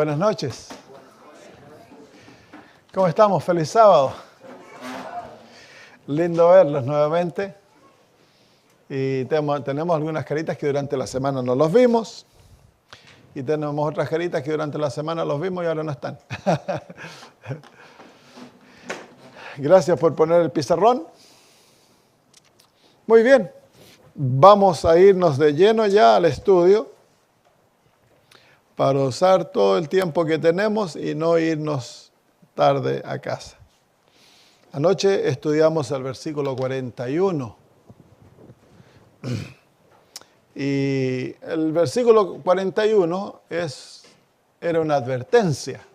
Buenas noches. ¿Cómo estamos? Feliz sábado. Lindo verlos nuevamente. Y tenemos algunas caritas que durante la semana no los vimos. Y tenemos otras caritas que durante la semana los vimos y ahora no están. Gracias por poner el pizarrón. Muy bien. Vamos a irnos de lleno ya al estudio para usar todo el tiempo que tenemos y no irnos tarde a casa. Anoche estudiamos el versículo 41. Y el versículo 41 era una advertencia.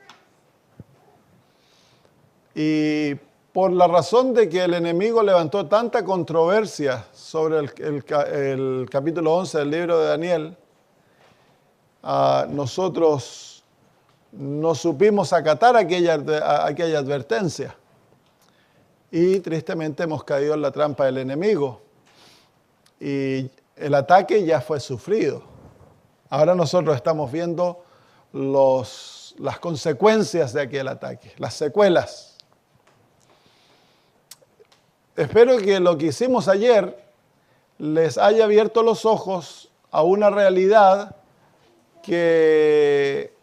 Y por la razón de que el enemigo levantó tanta controversia sobre el capítulo 11 del libro de Daniel, nosotros no supimos acatar aquella advertencia. Y tristemente hemos caído en la trampa del enemigo. Y el ataque ya fue sufrido. Ahora nosotros estamos viendo las consecuencias de aquel ataque, las secuelas. Espero que lo que hicimos ayer les haya abierto los ojos a una realidad que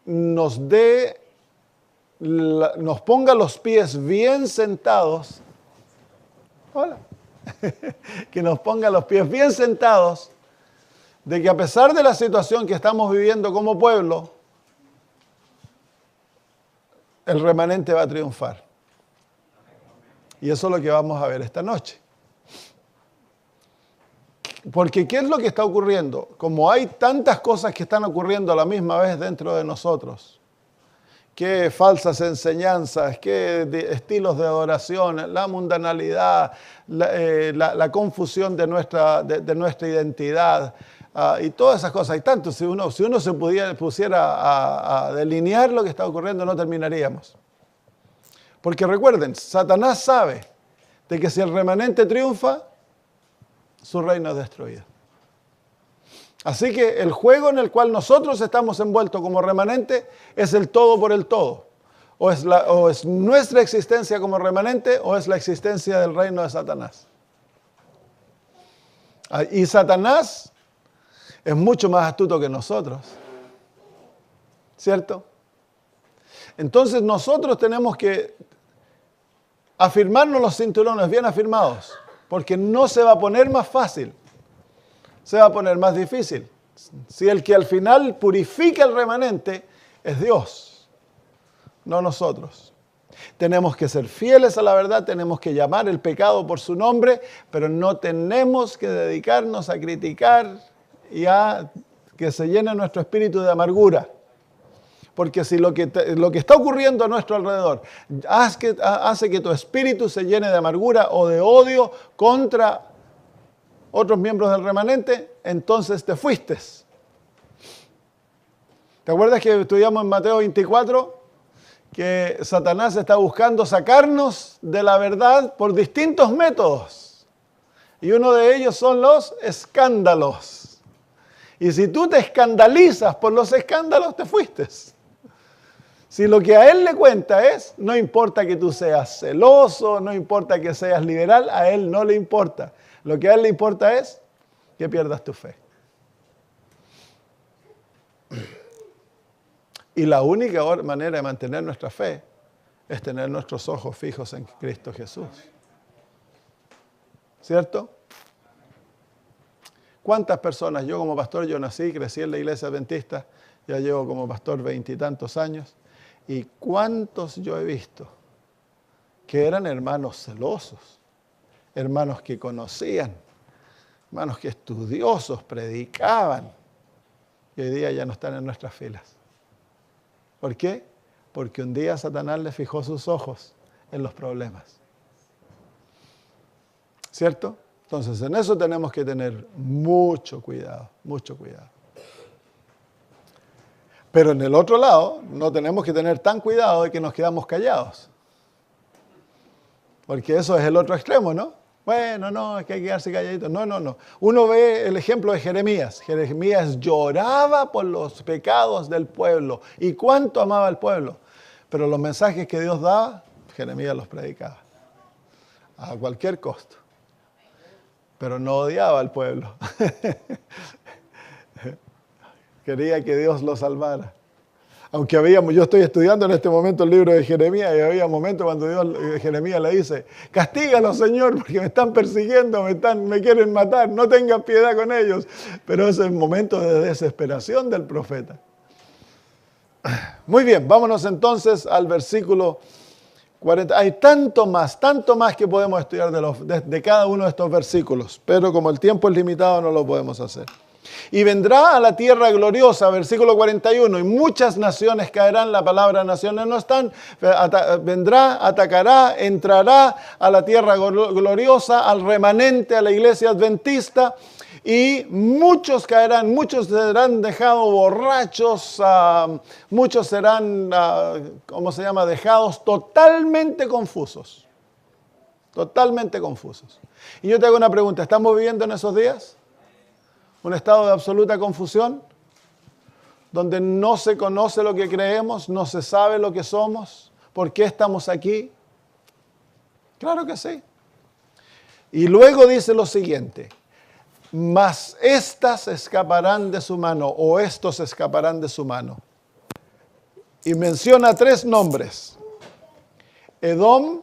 nos ponga los pies bien sentados. Hola. Que nos ponga los pies bien sentados de que a pesar de la situación que estamos viviendo como pueblo, el remanente va a triunfar. Y eso es lo que vamos a ver esta noche. Porque ¿qué es lo que está ocurriendo? Como hay tantas cosas que están ocurriendo a la misma vez dentro de nosotros, qué falsas enseñanzas, qué estilos de adoración, la mundanalidad, la confusión de nuestra identidad y todas esas cosas. Hay tanto, si uno se pusiera a delinear lo que está ocurriendo, no terminaríamos. Porque recuerden, Satanás sabe de que si el remanente triunfa, su reino es destruido. Así que el juego en el cual nosotros estamos envueltos como remanente es el todo por el todo. O es nuestra existencia como remanente o es la existencia del reino de Satanás. Y Satanás es mucho más astuto que nosotros. ¿Cierto? Entonces nosotros tenemos que afirmarnos los cinturones bien afirmados, porque no se va a poner más fácil. Se va a poner más difícil. Si el que al final purifica el remanente es Dios, no nosotros. Tenemos que ser fieles a la verdad, tenemos que llamar el pecado por su nombre, pero no tenemos que dedicarnos a criticar y a que se llene nuestro espíritu de amargura. Porque si lo que está ocurriendo a nuestro alrededor hace que tu espíritu se llene de amargura o de odio contra otros miembros del remanente, entonces te fuiste. ¿Te acuerdas que estudiamos en Mateo 24? Que Satanás está buscando sacarnos de la verdad por distintos métodos. Y uno de ellos son los escándalos. Y si tú te escandalizas por los escándalos, te fuiste. Si lo que a él le cuenta es, no importa que tú seas celoso, no importa que seas liberal, a él no le importa. Lo que a él le importa es que pierdas tu fe. Y la única manera de mantener nuestra fe es tener nuestros ojos fijos en Cristo Jesús. ¿Cierto? ¿Cuántas personas? Yo como pastor, yo nací, crecí en la iglesia adventista, ya llevo como pastor 20 y tantos años, y cuántos yo he visto que eran hermanos celosos, hermanos que conocían, hermanos que estudiosos, predicaban, y hoy día ya no están en nuestras filas. ¿Por qué? Porque un día Satanás le fijó sus ojos en los problemas. ¿Cierto? Entonces, en eso tenemos que tener mucho cuidado, mucho cuidado. Pero en el otro lado, no tenemos que tener tan cuidado de que nos quedamos callados. Porque eso es el otro extremo, ¿no? Bueno, no, es que hay que quedarse calladito. No. Uno ve el ejemplo de Jeremías. Jeremías lloraba por los pecados del pueblo. ¿Y cuánto amaba al pueblo? Pero los mensajes que Dios daba, Jeremías los predicaba. A cualquier costo. Pero no odiaba al pueblo. Quería que Dios lo salvara. Aunque yo estoy estudiando en este momento el libro de Jeremías y había momentos cuando Jeremías le dice, castígalo, Señor, porque me están persiguiendo, me quieren matar, no tengas piedad con ellos. Pero ese es el momento de desesperación del profeta. Muy bien, vámonos entonces al versículo 40. Hay tanto más que podemos estudiar de cada uno de estos versículos, pero como el tiempo es limitado no lo podemos hacer. Y vendrá a la tierra gloriosa, versículo 41, y muchas naciones caerán, la palabra naciones no están, vendrá, atacará, entrará a la tierra gloriosa, al remanente, a la iglesia adventista, y muchos caerán, muchos serán dejados borrachos, muchos serán, dejados totalmente confusos. Totalmente confusos. Y yo te hago una pregunta, ¿estamos viviendo en esos días? Un estado de absoluta confusión, donde no se conoce lo que creemos, no se sabe lo que somos, por qué estamos aquí. Claro que sí. Y luego dice lo siguiente, mas estas escaparán de su mano, o estos escaparán de su mano. Y menciona 3 nombres, Edom,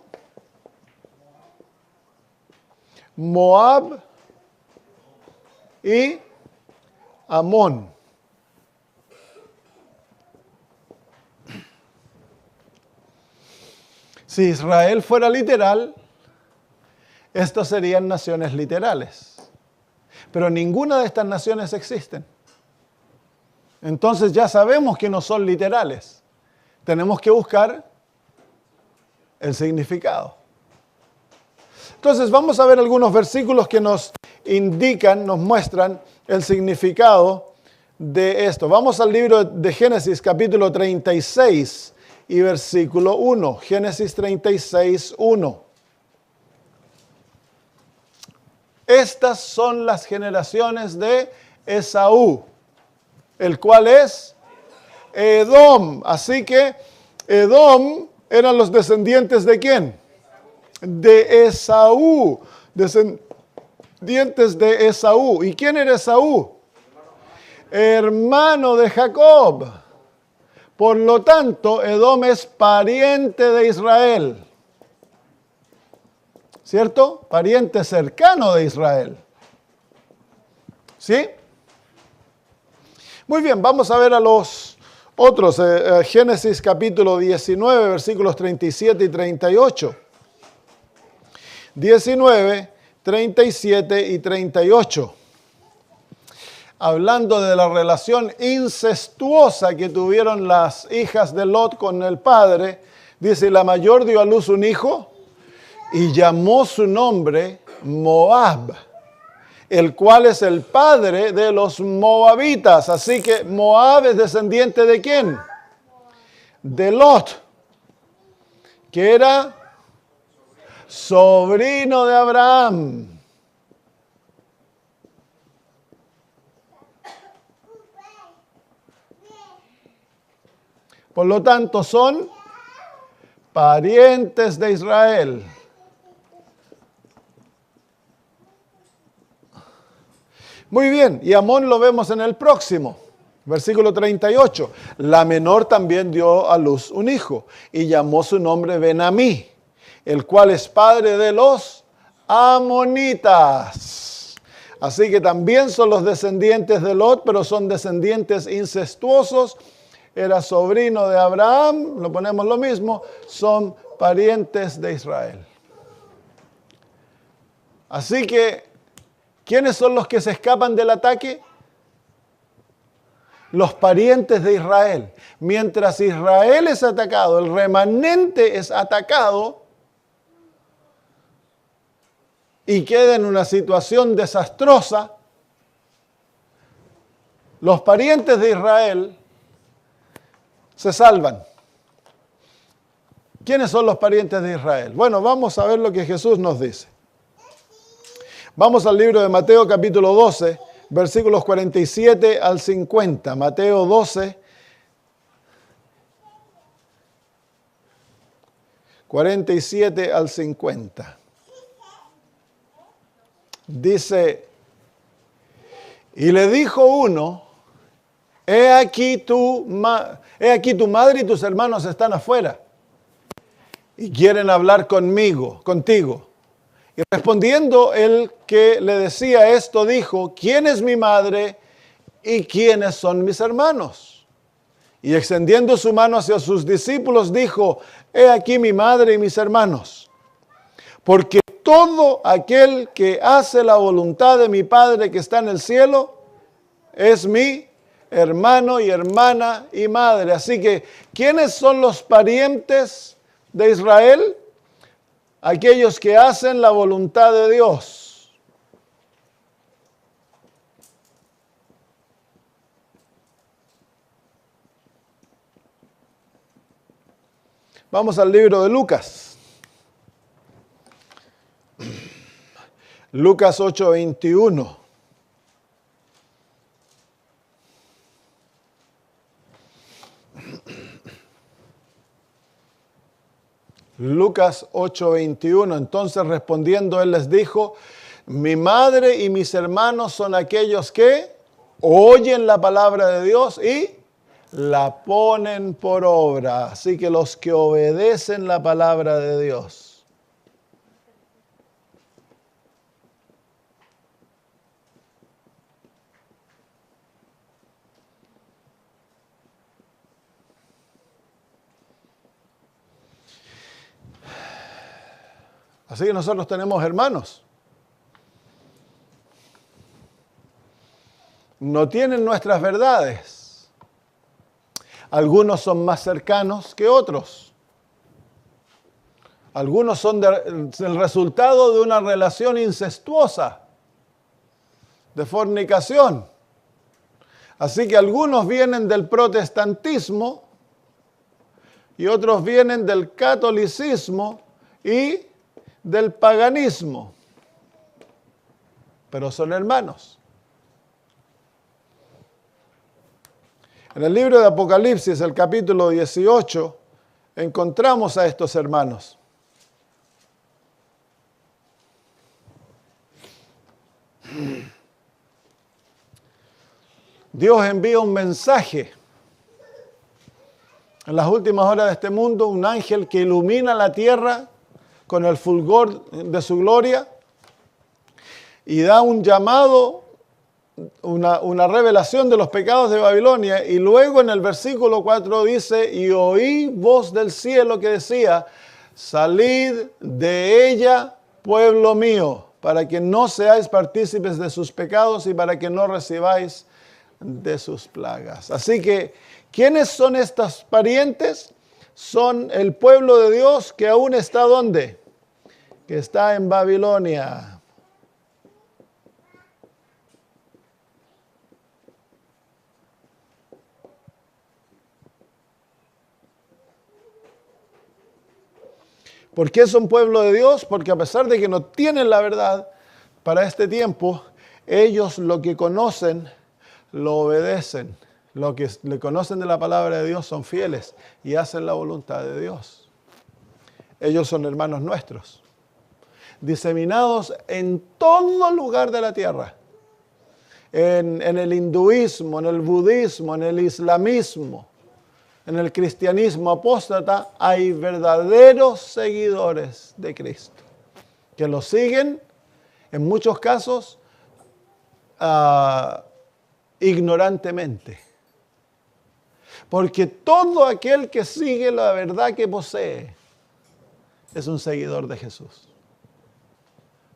Moab y Amón. Si Israel fuera literal, estas serían naciones literales. Pero ninguna de estas naciones existen. Entonces ya sabemos que no son literales. Tenemos que buscar el significado. Entonces vamos a ver algunos versículos que nos indican, nos muestran el significado de esto. Vamos al libro de Génesis, capítulo 36 y versículo 1. Génesis 36, 1. Estas son las generaciones de Esaú, el cual es Edom. Así que Edom eran los descendientes ¿de quién? De Esaú. Descendientes de Esaú. ¿Y quién era Esaú? Hermano de Jacob. Por lo tanto, Edom es pariente de Israel. ¿Cierto? Pariente cercano de Israel. ¿Sí? Muy bien, vamos a ver a los otros. Génesis capítulo 19, versículos 37 y 38. 19, 37 y 38. Hablando de la relación incestuosa que tuvieron las hijas de Lot con el padre, dice, la mayor dio a luz un hijo y llamó su nombre Moab, el cual es el padre de los moabitas. Así que Moab es descendiente ¿de quién? De Lot, que era sobrino de Abraham. Por lo tanto, son parientes de Israel. Muy bien, y Amón lo vemos en el próximo, versículo 38. La menor también dio a luz un hijo, y llamó su nombre Ben-Amí, el cual es padre de los amonitas. Así que también son los descendientes de Lot, pero son descendientes incestuosos. Era sobrino de Abraham, lo ponemos lo mismo, son parientes de Israel. Así que, ¿quiénes son los que se escapan del ataque? Los parientes de Israel. Mientras Israel es atacado, el remanente es atacado y queda en una situación desastrosa, los parientes de Israel se salvan. ¿Quiénes son los parientes de Israel? Bueno, vamos a ver lo que Jesús nos dice. Vamos al libro de Mateo capítulo 12, versículos 47 al 50. Mateo 12, 47 al 50. Dice, y le dijo uno, he aquí tu madre y tus hermanos están afuera y quieren hablar contigo. Y respondiendo el que le decía esto, dijo, ¿quién es mi madre y quiénes son mis hermanos? Y extendiendo su mano hacia sus discípulos, dijo, he aquí mi madre y mis hermanos. Porque todo aquel que hace la voluntad de mi Padre que está en el cielo, es mi hermano y hermana y madre. Así que, ¿quiénes son los parientes de Israel? Aquellos que hacen la voluntad de Dios. Vamos al libro de Lucas. Lucas 8:21. Lucas 8:21. Entonces respondiendo él les dijo, mi madre y mis hermanos son aquellos que oyen la palabra de Dios y la ponen por obra. Así que los que obedecen la palabra de Dios. Así que nosotros tenemos hermanos. No tienen nuestras verdades. Algunos son más cercanos que otros. Algunos son el resultado de una relación incestuosa, de fornicación. Así que algunos vienen del protestantismo y otros vienen del catolicismo y del paganismo, pero son hermanos. En el libro de Apocalipsis, el capítulo 18, encontramos a estos hermanos. Dios envía un mensaje en las últimas horas de este mundo, un ángel que ilumina la tierra con el fulgor de su gloria y da un llamado, una revelación de los pecados de Babilonia. Y luego en el versículo 4 dice, y oí voz del cielo que decía, salid de ella, pueblo mío, para que no seáis partícipes de sus pecados y para que no recibáis de sus plagas. Así que, ¿quiénes son estos parientes? Son el pueblo de Dios que aún está ¿dónde? Que está en Babilonia. ¿Por qué son pueblo de Dios? Porque a pesar de que no tienen la verdad para este tiempo, ellos lo que conocen, lo obedecen. Lo que le conocen de la palabra de Dios son fieles y hacen la voluntad de Dios. Ellos son hermanos nuestros, diseminados en todo lugar de la tierra. En el hinduismo, en el budismo, en el islamismo, en el cristianismo apóstata, hay verdaderos seguidores de Cristo, que lo siguen, en muchos casos, ignorantemente. Porque todo aquel que sigue la verdad que posee es un seguidor de Jesús.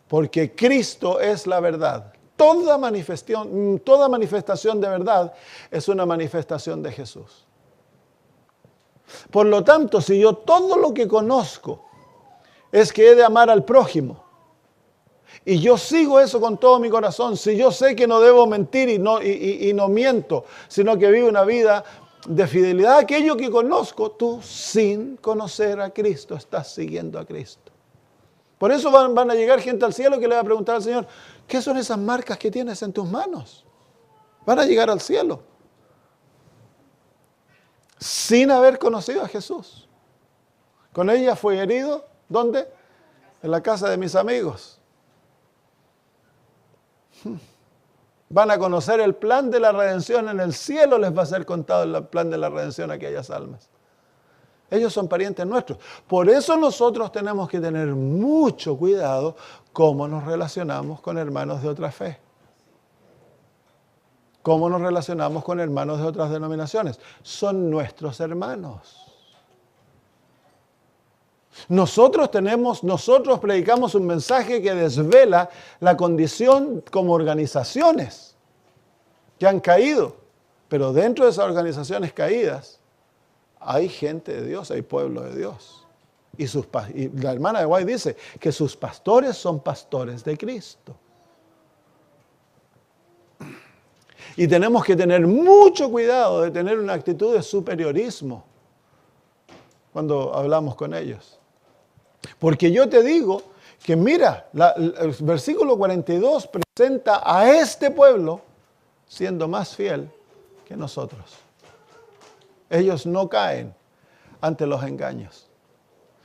Porque Cristo es la verdad. Toda manifestación de verdad es una manifestación de Jesús. Por lo tanto, si yo todo lo que conozco es que he de amar al prójimo, y yo sigo eso con todo mi corazón, si yo sé que no debo mentir y no miento, sino que vivo una vida de fidelidad a aquello que conozco, tú sin conocer a Cristo estás siguiendo a Cristo. Por eso van a llegar gente al cielo que le va a preguntar al Señor, ¿qué son esas marcas que tienes en tus manos? Van a llegar al cielo sin haber conocido a Jesús. Con ella fue herido, ¿dónde? En la casa de mis amigos. Van a conocer el plan de la redención en el cielo, les va a ser contado el plan de la redención a aquellas almas. Ellos son parientes nuestros. Por eso nosotros tenemos que tener mucho cuidado cómo nos relacionamos con hermanos de otra fe. ¿Cómo nos relacionamos con hermanos de otras denominaciones? Son nuestros hermanos. Nosotros predicamos un mensaje que desvela la condición como organizaciones que han caído. Pero dentro de esas organizaciones caídas hay gente de Dios, hay pueblo de Dios. Y la hermana de White dice que sus pastores son pastores de Cristo. Y tenemos que tener mucho cuidado de tener una actitud de superiorismo cuando hablamos con ellos. Porque yo te digo que mira, el versículo 42 presenta a este pueblo siendo más fiel que nosotros. Ellos no caen ante los engaños,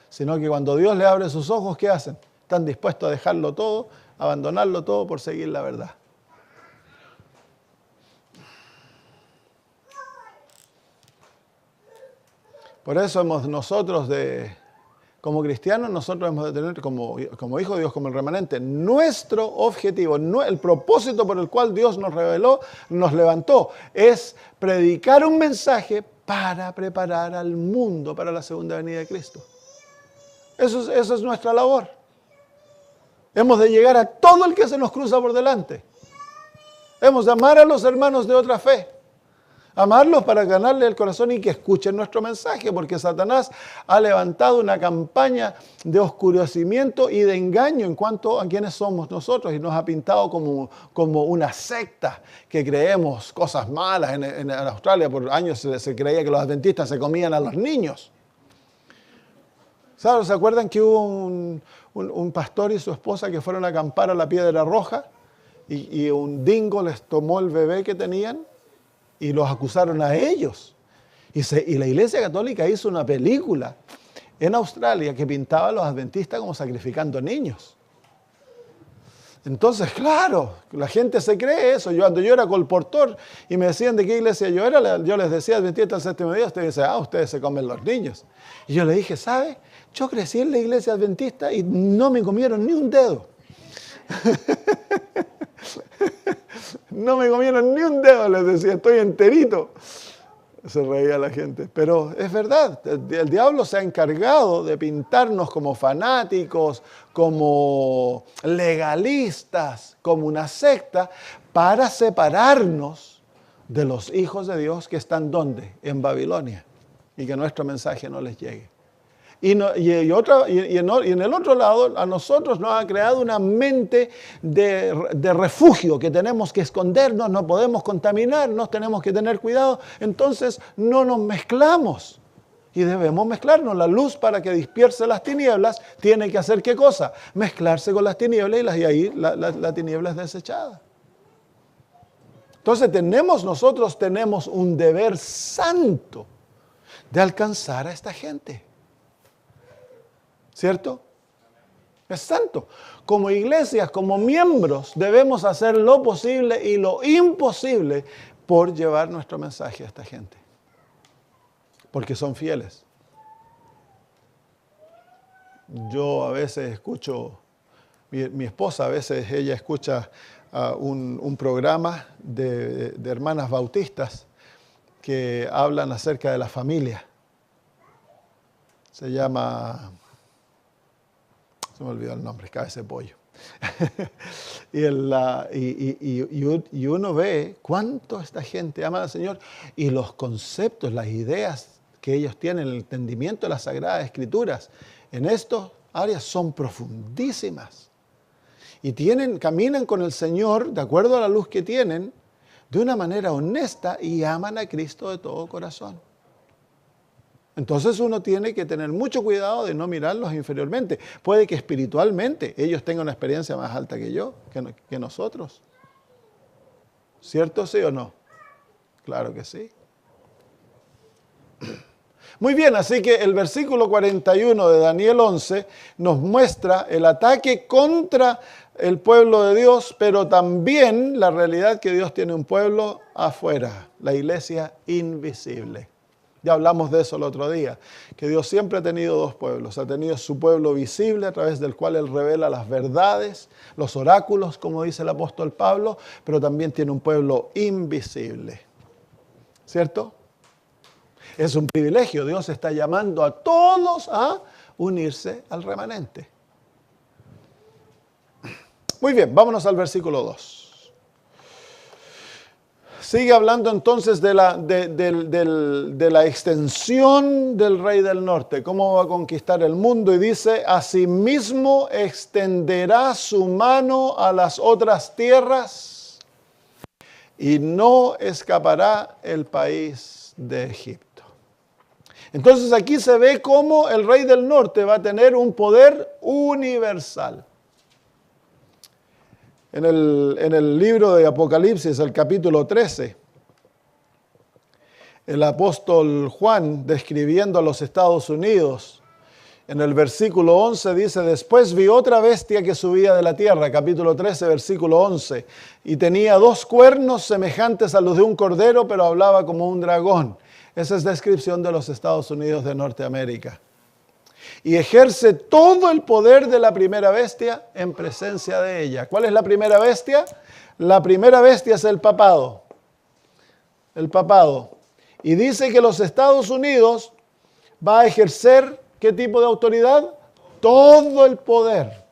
sino que cuando Dios les abre sus ojos, ¿qué hacen? Están dispuestos a dejarlo todo, abandonarlo todo por seguir la verdad. Por eso como cristianos, nosotros hemos de tener como hijos de Dios, como el remanente, nuestro objetivo, el propósito por el cual Dios nos reveló, nos levantó, es predicar un mensaje para preparar al mundo para la segunda venida de Cristo. Eso es nuestra labor. Hemos de llegar a todo el que se nos cruza por delante. Hemos de amar a los hermanos de otra fe. Amarlos para ganarle el corazón y que escuchen nuestro mensaje, porque Satanás ha levantado una campaña de oscurecimiento y de engaño en cuanto a quiénes somos nosotros y nos ha pintado como una secta que creemos cosas malas. En Australia por años se creía que los adventistas se comían a los niños. ¿Se acuerdan que hubo un pastor y su esposa que fueron a acampar a la Piedra Roja y un dingo les tomó el bebé que tenían? Y los acusaron a ellos. Y la Iglesia Católica hizo una película en Australia que pintaba a los adventistas como sacrificando niños. Entonces, claro, la gente se cree eso. Cuando yo era colportor y me decían de qué iglesia yo era, yo les decía adventista al séptimo día, ustedes dicen, ustedes se comen los niños. Y yo le dije, ¿sabe? Yo crecí en la iglesia adventista y no me comieron ni un dedo. No me comieron ni un dedo, les decía, estoy enterito. Se reía la gente. Pero es verdad, el diablo se ha encargado de pintarnos como fanáticos, como legalistas, como una secta, para separarnos de los hijos de Dios que están ¿dónde? En Babilonia. Y que nuestro mensaje no les llegue. Y en el otro lado, a nosotros nos ha creado una mente de refugio, que tenemos que escondernos, no podemos contaminarnos, tenemos que tener cuidado. Entonces no nos mezclamos. Y debemos mezclarnos. La luz, para que disperse las tinieblas, tiene que hacer ¿qué cosa? Mezclarse con las tinieblas y ahí la tiniebla es desechada. Entonces nosotros tenemos un deber santo de alcanzar a esta gente. ¿Cierto? Es santo. Como iglesias, como miembros, debemos hacer lo posible y lo imposible por llevar nuestro mensaje a esta gente. Porque son fieles. Yo a veces escucho, mi esposa a veces ella escucha un programa de hermanas bautistas que hablan acerca de la familia. Se llama... Se me olvidó el nombre, Cabeza de Pollo. y uno ve cuánto esta gente ama al Señor y los conceptos, las ideas que ellos tienen, el entendimiento de las Sagradas Escrituras en estas áreas son profundísimas. Y caminan con el Señor de acuerdo a la luz que tienen, de una manera honesta y aman a Cristo de todo corazón. Entonces uno tiene que tener mucho cuidado de no mirarlos inferiormente. Puede que espiritualmente ellos tengan una experiencia más alta que yo, que nosotros. ¿Cierto, sí o no? Claro que sí. Muy bien, así que el versículo 41 de Daniel 11 nos muestra el ataque contra el pueblo de Dios, pero también la realidad que Dios tiene un pueblo afuera, la iglesia invisible. Ya hablamos de eso el otro día, que Dios siempre ha tenido dos pueblos. Ha tenido su pueblo visible a través del cual Él revela las verdades, los oráculos, como dice el apóstol Pablo, pero también tiene un pueblo invisible. ¿Cierto? Es un privilegio. Dios está llamando a todos a unirse al remanente. Muy bien, vámonos al versículo 2. Sigue hablando entonces de la extensión del rey del norte, cómo va a conquistar el mundo, y dice: asimismo extenderá su mano a las otras tierras y no escapará el país de Egipto. Entonces aquí se ve cómo el rey del norte va a tener un poder universal. En el libro de Apocalipsis, el capítulo 13, el apóstol Juan, describiendo a los Estados Unidos, en el versículo 11 dice: después vi otra bestia que subía de la tierra, capítulo 13, versículo 11, y tenía 2 cuernos semejantes a los de un cordero, pero hablaba como un dragón. Esa es descripción de los Estados Unidos de Norteamérica. Y ejerce todo el poder de la primera bestia en presencia de ella. ¿Cuál es la primera bestia? La primera bestia es el papado. El papado. Y dice que los Estados Unidos va a ejercer, ¿qué tipo de autoridad? Todo el poder.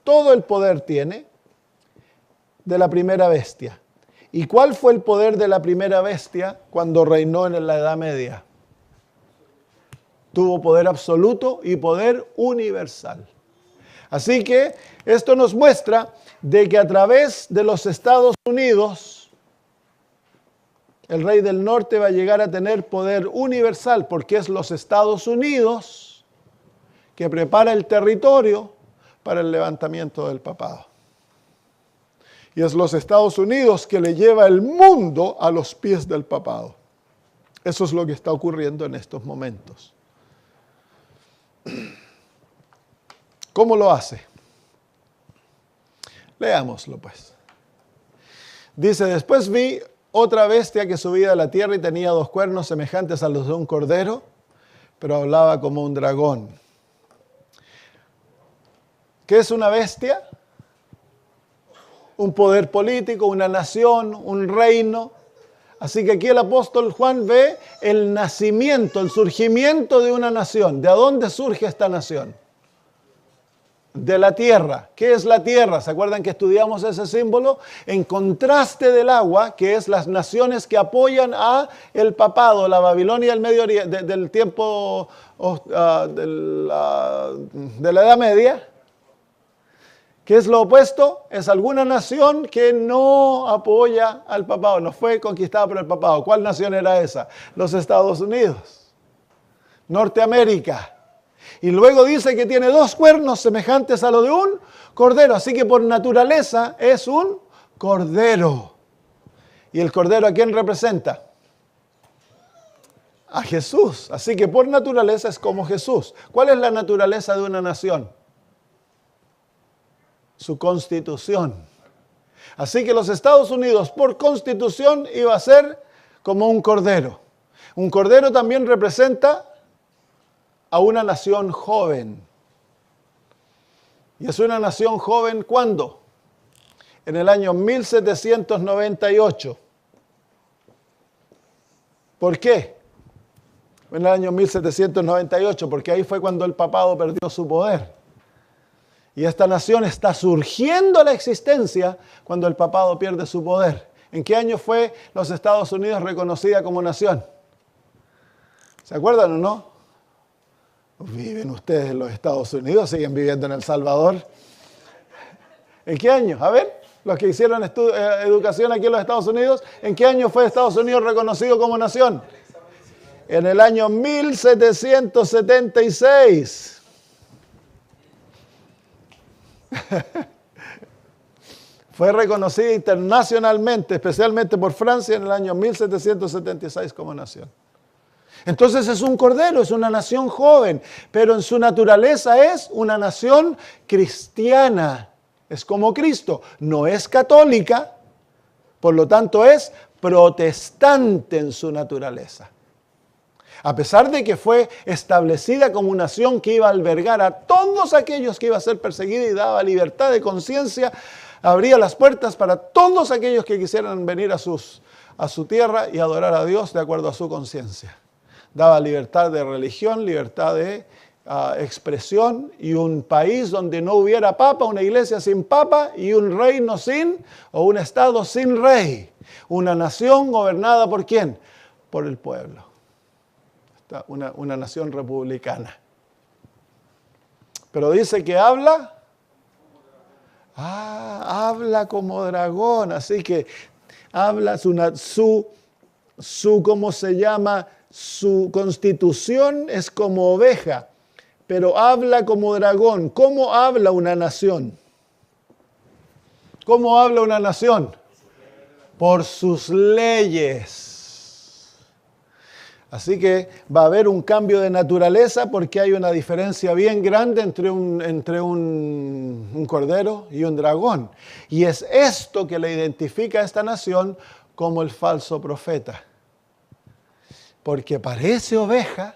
Todo el poder tiene de la primera bestia. ¿Y cuál fue el poder de la primera bestia cuando reinó en la Edad Media? Tuvo poder absoluto y poder universal. Así que esto nos muestra de que a través de los Estados Unidos, el rey del norte va a llegar a tener poder universal, porque es los Estados Unidos que prepara el territorio para el levantamiento del papado. Y es los Estados Unidos que le lleva el mundo a los pies del papado. Eso es lo que está ocurriendo en estos momentos. ¿Cómo lo hace? Leámoslo pues. Dice: después vi otra bestia que subía de la tierra y tenía 2 cuernos semejantes a los de un cordero, pero hablaba como un dragón. ¿Qué es una bestia? Un poder político, una nación, un reino. Así que aquí el apóstol Juan ve el nacimiento, el surgimiento de una nación. ¿De dónde surge esta nación? De la tierra. ¿Qué es la tierra? ¿Se acuerdan que estudiamos ese símbolo? En contraste del agua, que es las naciones que apoyan a el papado, la Babilonia del Medio Oriente, del tiempo de la Edad Media. ¿Qué es lo opuesto? Es alguna nación que no apoya al papado, no fue conquistada por el papado. ¿Cuál nación era esa? Los Estados Unidos, Norteamérica. Y luego dice que tiene 2 cuernos semejantes a lo de un cordero. Así que por naturaleza es un cordero. ¿Y el cordero a quién representa? A Jesús. Así que por naturaleza es como Jesús. ¿Cuál es la naturaleza de una nación? Su constitución. Así que los Estados Unidos por constitución iba a ser como un cordero. Un cordero también representa a una nación joven. ¿Y es una nación joven cuándo? En el año 1798. ¿Por qué? En el año 1798, porque ahí fue cuando el papado perdió su poder. Y esta nación está surgiendo a la existencia cuando el papado pierde su poder. ¿En qué año fue los Estados Unidos reconocida como nación? ¿Se acuerdan o no? ¿Viven ustedes en los Estados Unidos? ¿Siguen viviendo en El Salvador? ¿En qué año? A ver, los que hicieron educación aquí en los Estados Unidos, ¿en qué año fue Estados Unidos reconocido como nación? En el año 1776. Fue reconocida internacionalmente, especialmente por Francia, en el año 1776 como nación. Entonces es un cordero, es una nación joven, pero en su naturaleza es una nación cristiana. Es como Cristo, no es católica, por lo tanto es protestante en su naturaleza. A pesar de que fue establecida como nación que iba a albergar a todos aquellos que iban a ser perseguidos y daba libertad de conciencia, abría las puertas para todos aquellos que quisieran venir a su tierra y adorar a Dios de acuerdo a su conciencia. Daba libertad de religión, libertad de expresión y un país donde no hubiera papa, una iglesia sin papa y un reino o un estado sin rey. Una nación gobernada ¿por quién? Por el pueblo. Una nación republicana. Pero dice que habla como dragón, así que habla ¿cómo se llama? Su constitución es como oveja, pero habla como dragón. ¿Cómo habla una nación? ¿Cómo habla una nación? Por sus leyes. Así que va a haber un cambio de naturaleza porque hay una diferencia bien grande entre un cordero y un dragón. Y es esto que le identifica a esta nación como el falso profeta. Porque parece oveja,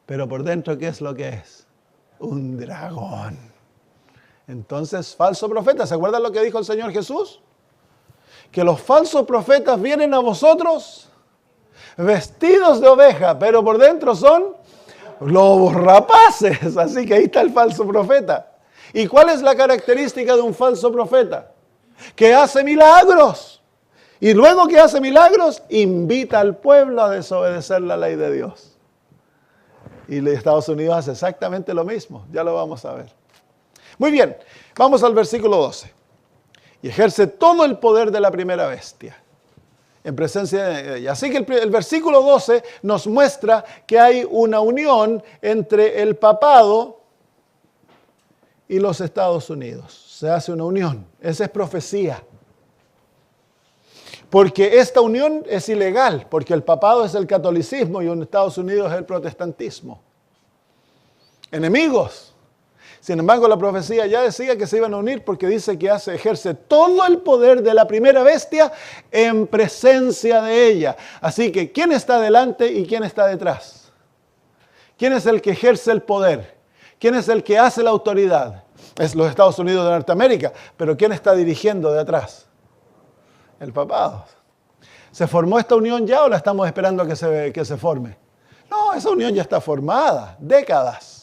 pero por dentro, ¿qué es lo que es? Un dragón. Entonces, falso profeta, ¿se acuerdan lo que dijo el Señor Jesús? Que los falsos profetas vienen a vosotros vestidos de oveja, pero por dentro son lobos rapaces. Así que ahí está el falso profeta. ¿Y cuál es la característica de un falso profeta? Que hace milagros. Y luego que hace milagros, invita al pueblo a desobedecer la ley de Dios. Y Estados Unidos hace exactamente lo mismo. Ya lo vamos a ver. Muy bien, vamos al versículo 12. Y ejerce todo el poder de la primera bestia en presencia de ella. Así que el versículo 12 nos muestra que hay una unión entre el papado y los Estados Unidos. Se hace una unión. Esa es profecía. Porque esta unión es ilegal, porque el papado es el catolicismo y en Estados Unidos es el protestantismo. Enemigos. Sin embargo, la profecía ya decía que se iban a unir porque dice que ejerce todo el poder de la primera bestia en presencia de ella. Así que, ¿quién está delante y quién está detrás? ¿Quién es el que ejerce el poder? ¿Quién es el que hace la autoridad? Es los Estados Unidos de Norteamérica, pero ¿quién está dirigiendo de atrás? El papado. ¿Se formó esta unión ya o la estamos esperando que se forme? No, esa unión ya está formada, décadas.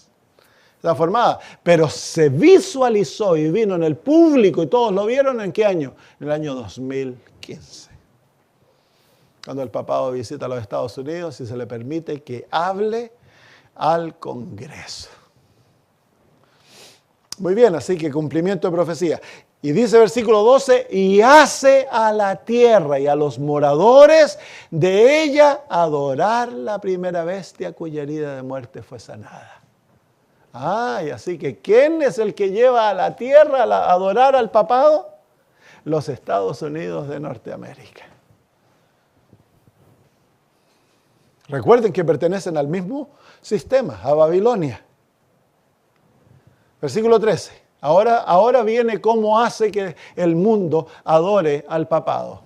Está formada, pero se visualizó y vino en el público y todos lo vieron ¿en qué año? En el año 2015. Cuando el papado visita a los Estados Unidos y se le permite que hable al Congreso. Muy bien, así que cumplimiento de profecía. Y dice versículo 12, y hace a la tierra y a los moradores de ella adorar la primera bestia cuya herida de muerte fue sanada. Y así que ¿quién es el que lleva a la tierra a adorar al papado? Los Estados Unidos de Norteamérica. Recuerden que pertenecen al mismo sistema, a Babilonia. Versículo 13. Ahora viene cómo hace que el mundo adore al papado.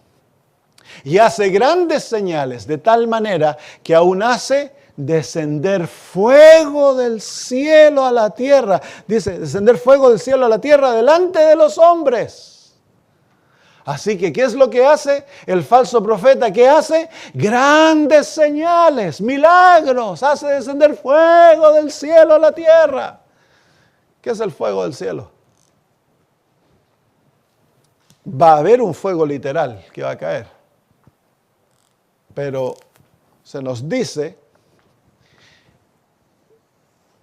Y hace grandes señales de tal manera que aún hace descender fuego del cielo a la tierra. Dice, descender fuego del cielo a la tierra delante de los hombres. Así que, ¿qué es lo que hace el falso profeta? ¿Qué hace? Grandes señales, milagros. Hace descender fuego del cielo a la tierra. ¿Qué es el fuego del cielo? Va a haber un fuego literal que va a caer. Pero se nos dice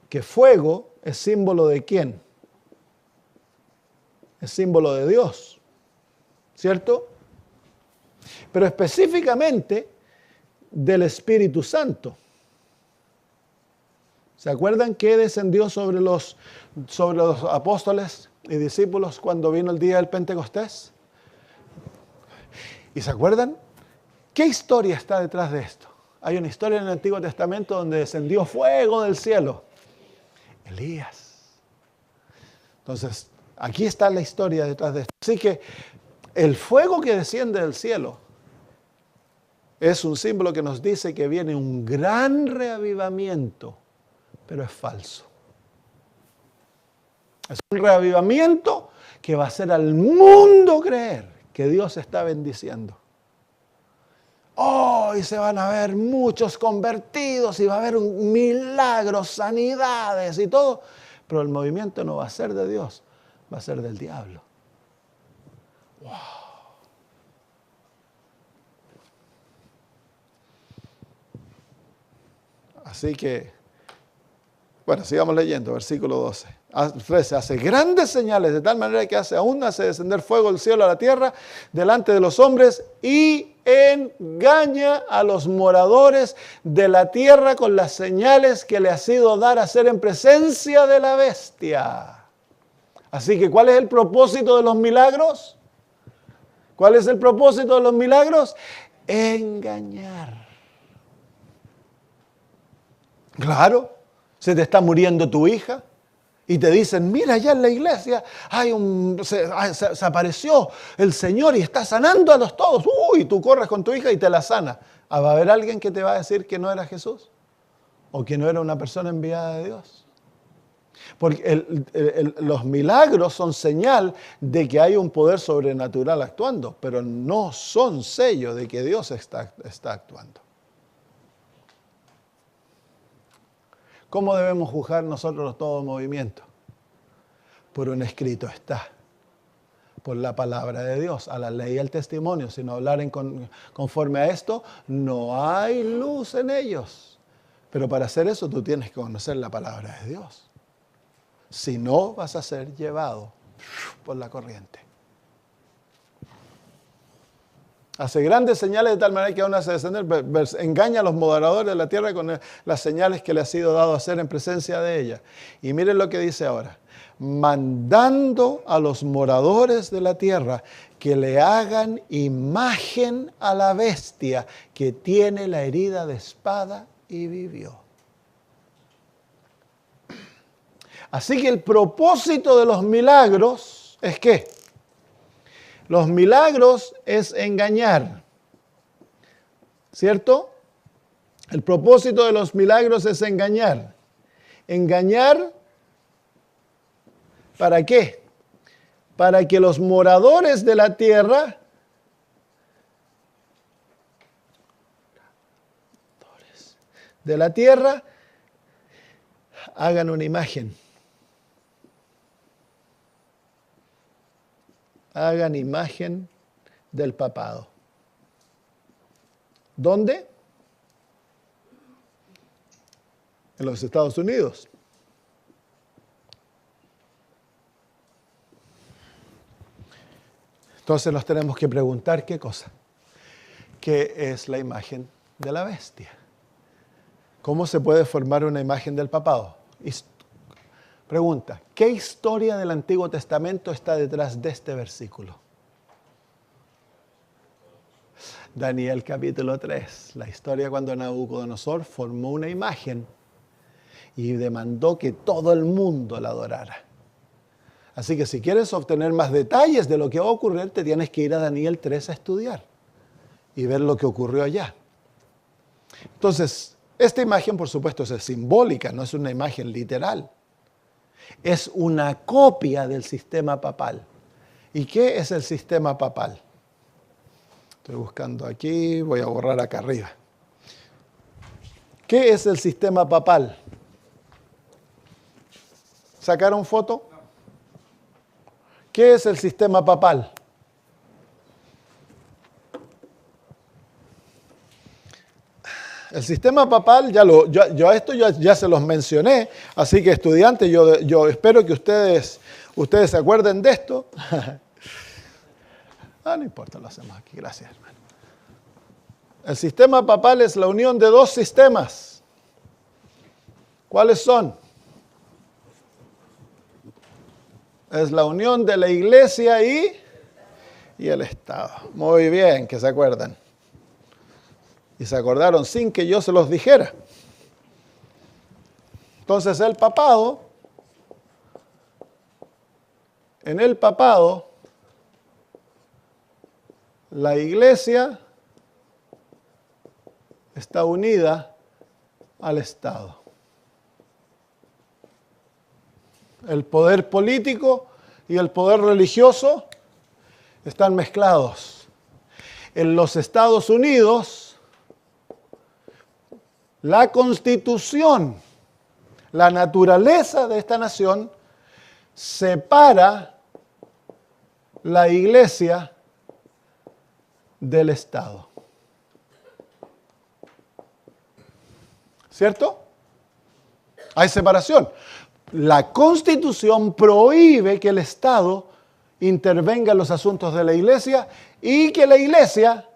que fuego es símbolo de ¿quién? Es símbolo de Dios, ¿cierto? Pero específicamente del Espíritu Santo. ¿Se acuerdan que descendió sobre los apóstoles y discípulos cuando vino el día del Pentecostés? ¿Y se acuerdan? ¿Qué historia está detrás de esto? Hay una historia en el Antiguo Testamento donde descendió fuego del cielo. Elías. Entonces, aquí está la historia detrás de esto. Así que el fuego que desciende del cielo es un símbolo que nos dice que viene un gran reavivamiento, pero es falso. Es un reavivamiento que va a hacer al mundo creer que Dios está bendiciendo. Oh, y se van a ver muchos convertidos y va a haber milagros, sanidades y todo. Pero el movimiento no va a ser de Dios, va a ser del diablo. Wow. Así que, bueno, sigamos leyendo, versículo 12. 13, hace grandes señales de tal manera que aún hace descender fuego del cielo a la tierra delante de los hombres y engaña a los moradores de la tierra con las señales que le ha sido dar a hacer en presencia de la bestia. Así que, ¿cuál es el propósito de los milagros? ¿Cuál es el propósito de los milagros? Engañar. Claro, se te está muriendo tu hija y te dicen, mira, allá en la iglesia se apareció el Señor y está sanando a los todos. Uy, tú corres con tu hija y te la sana. ¿Va a haber alguien que te va a decir que no era Jesús? ¿O que no era una persona enviada de Dios? Porque los milagros son señal de que hay un poder sobrenatural actuando, pero no son sello de que Dios está actuando. ¿Cómo debemos juzgar nosotros todo movimiento? Por un escrito está, por la palabra de Dios, a la ley y al testimonio. Si no hablaren conforme a esto, no hay luz en ellos. Pero para hacer eso tú tienes que conocer la palabra de Dios. Si no, vas a ser llevado por la corriente. Hace grandes señales de tal manera que aún hace descender, engaña a los moderadores de la tierra con las señales que le ha sido dado a hacer en presencia de ella. Y miren lo que dice ahora. Mandando a los moradores de la tierra que le hagan imagen a la bestia que tiene la herida de espada y vivió. Así que el propósito de los milagros es ¿qué? Los milagros es engañar, ¿cierto? El propósito de los milagros es engañar. ¿Engañar para qué? Para que los moradores de la tierra hagan una imagen. Hagan imagen del papado. ¿Dónde? En los Estados Unidos. Entonces nos tenemos que preguntar qué cosa. ¿Qué es la imagen de la bestia? ¿Cómo se puede formar una imagen del papado? Pregunta, ¿qué historia del Antiguo Testamento está detrás de este versículo? Daniel capítulo 3, la historia cuando Nabucodonosor formó una imagen y demandó que todo el mundo la adorara. Así que si quieres obtener más detalles de lo que va a ocurrir, te tienes que ir a Daniel 3 a estudiar y ver lo que ocurrió allá. Entonces, esta imagen, por supuesto, es simbólica, no es una imagen literal. Es una copia del sistema papal. ¿Y qué es el sistema papal? Estoy buscando aquí, voy a borrar acá arriba. ¿Qué es el sistema papal? ¿Sacaron foto? ¿Qué es el sistema papal? El sistema papal, ya se los mencioné, así que estudiantes, yo espero que ustedes se acuerden de esto. No importa, lo hacemos aquí, gracias hermano. El sistema papal es la unión de dos sistemas. ¿Cuáles son? Es la unión de la Iglesia y el Estado. Muy bien, que se acuerdan. Y se acordaron sin que yo se los dijera. Entonces el papado, en el papado, la Iglesia está unida al Estado. El poder político y el poder religioso están mezclados. En los Estados Unidos, la Constitución, la naturaleza de esta nación, separa la Iglesia del Estado. ¿Cierto? Hay separación. La Constitución prohíbe que el Estado intervenga en los asuntos de la Iglesia y que la Iglesia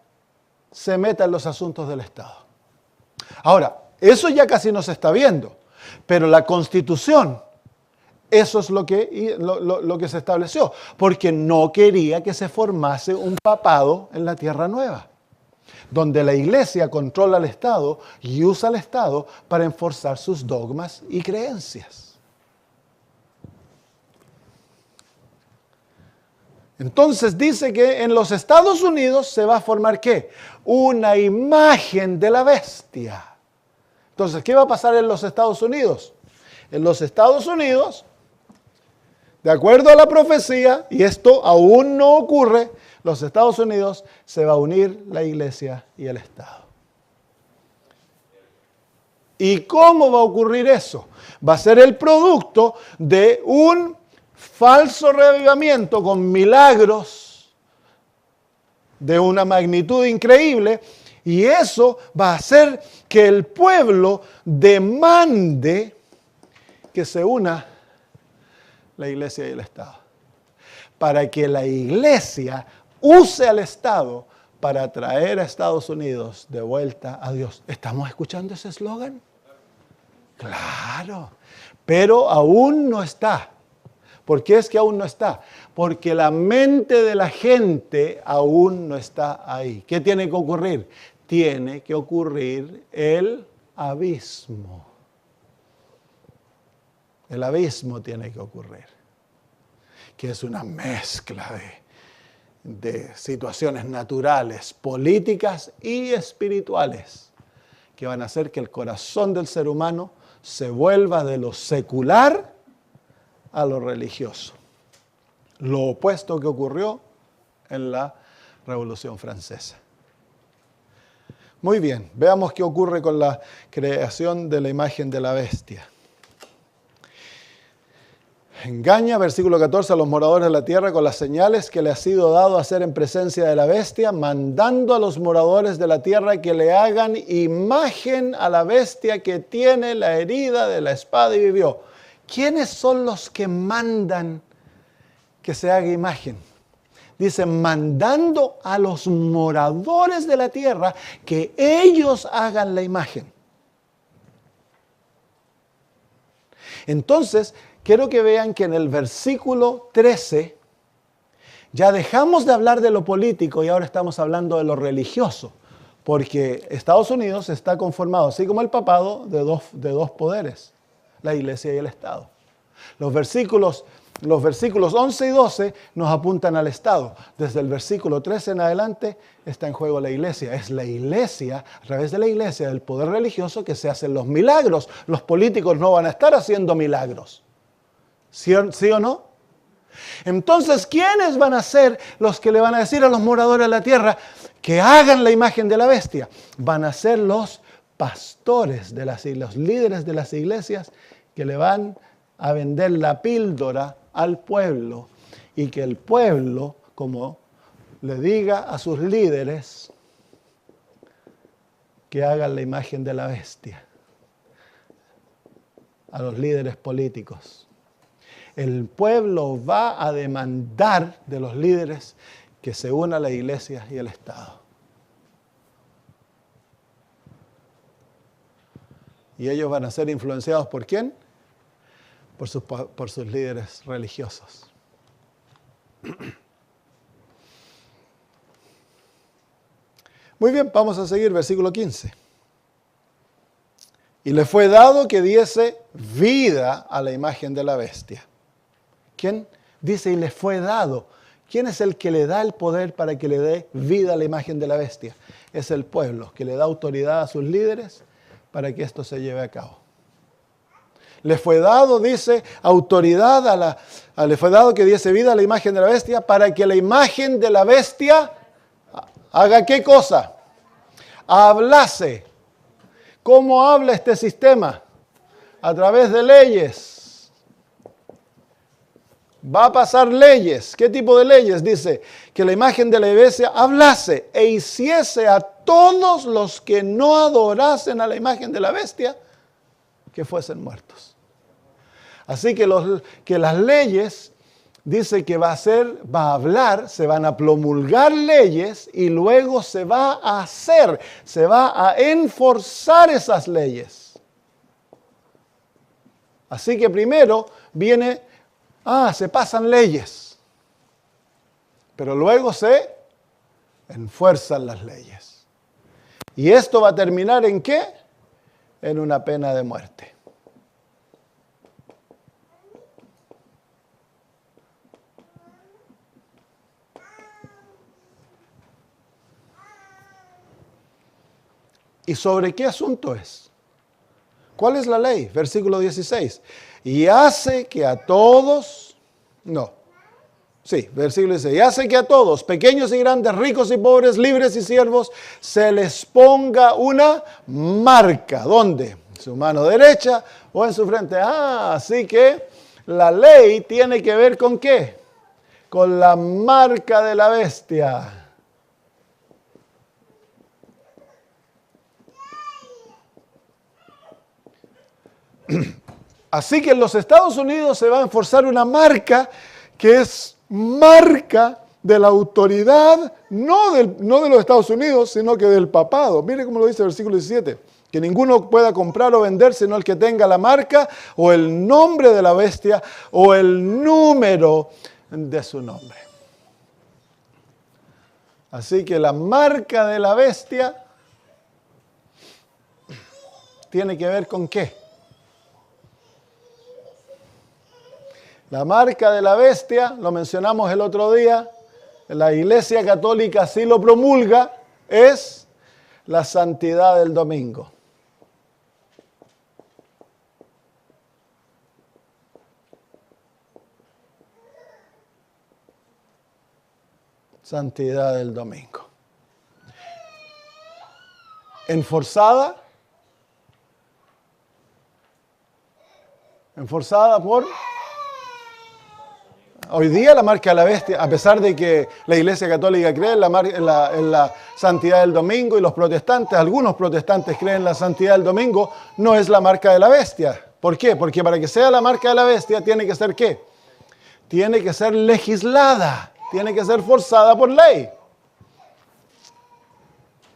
se meta en los asuntos del Estado. Ahora, eso ya casi no se está viendo, pero la Constitución, eso es lo que se estableció, porque no quería que se formase un papado en la Tierra Nueva, donde la Iglesia controla al Estado y usa al Estado para enforzar sus dogmas y creencias. Entonces dice que en los Estados Unidos se va a formar ¿qué? Una imagen de la bestia. Entonces, ¿qué va a pasar en los Estados Unidos? En los Estados Unidos, de acuerdo a la profecía, y esto aún no ocurre, los Estados Unidos se va a unir la Iglesia y el Estado. ¿Y cómo va a ocurrir eso? Va a ser el producto de un falso reavivamiento con milagros de una magnitud increíble, y eso va a hacer que el pueblo demande que se una la Iglesia y el Estado, para que la Iglesia use al Estado para traer a Estados Unidos de vuelta a Dios. ¿Estamos escuchando ese eslogan? Claro, pero aún no está. ¿Por qué es que aún no está? Porque la mente de la gente aún no está ahí. ¿Qué tiene que ocurrir? Tiene que ocurrir el abismo. El abismo tiene que ocurrir, que es una mezcla de situaciones naturales, políticas y espirituales, que van a hacer que el corazón del ser humano se vuelva de lo secular a lo religioso. Lo opuesto que ocurrió en la Revolución Francesa. Muy bien, veamos qué ocurre con la creación de la imagen de la bestia. Engaña, versículo 14, a los moradores de la tierra con las señales que le ha sido dado hacer en presencia de la bestia, mandando a los moradores de la tierra que le hagan imagen a la bestia que tiene la herida de la espada y vivió. ¿Quiénes son los que mandan que se haga imagen? Dice, mandando a los moradores de la tierra que ellos hagan la imagen. Entonces, quiero que vean que en el versículo 13 ya dejamos de hablar de lo político y ahora estamos hablando de lo religioso, porque Estados Unidos está conformado, así como el papado, de dos poderes, la Iglesia y el Estado. Los versículos 11 y 12 nos apuntan al Estado. Desde el versículo 13 en adelante está en juego la Iglesia. Es la Iglesia, a través de la Iglesia, del poder religioso, que se hacen los milagros. Los políticos no van a estar haciendo milagros. ¿Sí o no? Entonces, ¿quiénes van a ser los que le van a decir a los moradores de la tierra que hagan la imagen de la bestia? Van a ser los pastores de los líderes de las iglesias, que le van a vender la píldora al pueblo, y que el pueblo, como le diga a sus líderes, que hagan la imagen de la bestia, a los líderes políticos. El pueblo va a demandar de los líderes que se una la Iglesia y el Estado. Y ellos van a ser influenciados ¿por quién? Por sus líderes religiosos. Muy bien, vamos a seguir, versículo 15. Y le fue dado que diese vida a la imagen de la bestia. ¿Quién? Dice, y le fue dado. ¿Quién es el que le da el poder para que le dé vida a la imagen de la bestia? Es el pueblo, que le da autoridad a sus líderes para que esto se lleve a cabo. Le fue dado, dice, autoridad le fue dado que diese vida a la imagen de la bestia para que la imagen de la bestia haga ¿qué cosa? Hablase. ¿Cómo habla este sistema? A través de leyes. Va a pasar leyes. ¿Qué tipo de leyes? Dice, que la imagen de la bestia hablase e hiciese a todos los que no adorasen a la imagen de la bestia que fuesen muertos. Así que las leyes, dice que va a hablar, se van a promulgar leyes y luego se va a hacer, se va a enforzar esas leyes. Así que primero viene, se pasan leyes, pero luego se enfuerzan las leyes. ¿Y esto va a terminar en qué? En una pena de muerte. ¿Y sobre qué asunto es? ¿Cuál es la ley? Versículo 16. Y hace que a todos, versículo 16. Y hace que a todos, pequeños y grandes, ricos y pobres, libres y siervos, se les ponga una marca. ¿Dónde? En su mano derecha o en su frente. Así que la ley tiene que ver ¿con qué? Con la marca de la bestia. Así que en los Estados Unidos se va a enforzar una marca que es marca de la autoridad, no de los Estados Unidos, sino que del papado. Mire cómo lo dice el versículo 17. Que ninguno pueda comprar o vender sino el que tenga la marca o el nombre de la bestia o el número de su nombre. Así que la marca de la bestia tiene que ver ¿con qué? La marca de la bestia, lo mencionamos el otro día, la Iglesia Católica sí lo promulga, es la santidad del domingo. Santidad del domingo. Enforzada por... Hoy día la marca de la bestia, a pesar de que la Iglesia Católica cree en la santidad del domingo y los protestantes, algunos protestantes creen en la santidad del domingo, no es la marca de la bestia. ¿Por qué? Porque para que sea la marca de la bestia tiene que ser ¿qué? Tiene que ser legislada, tiene que ser forzada por ley.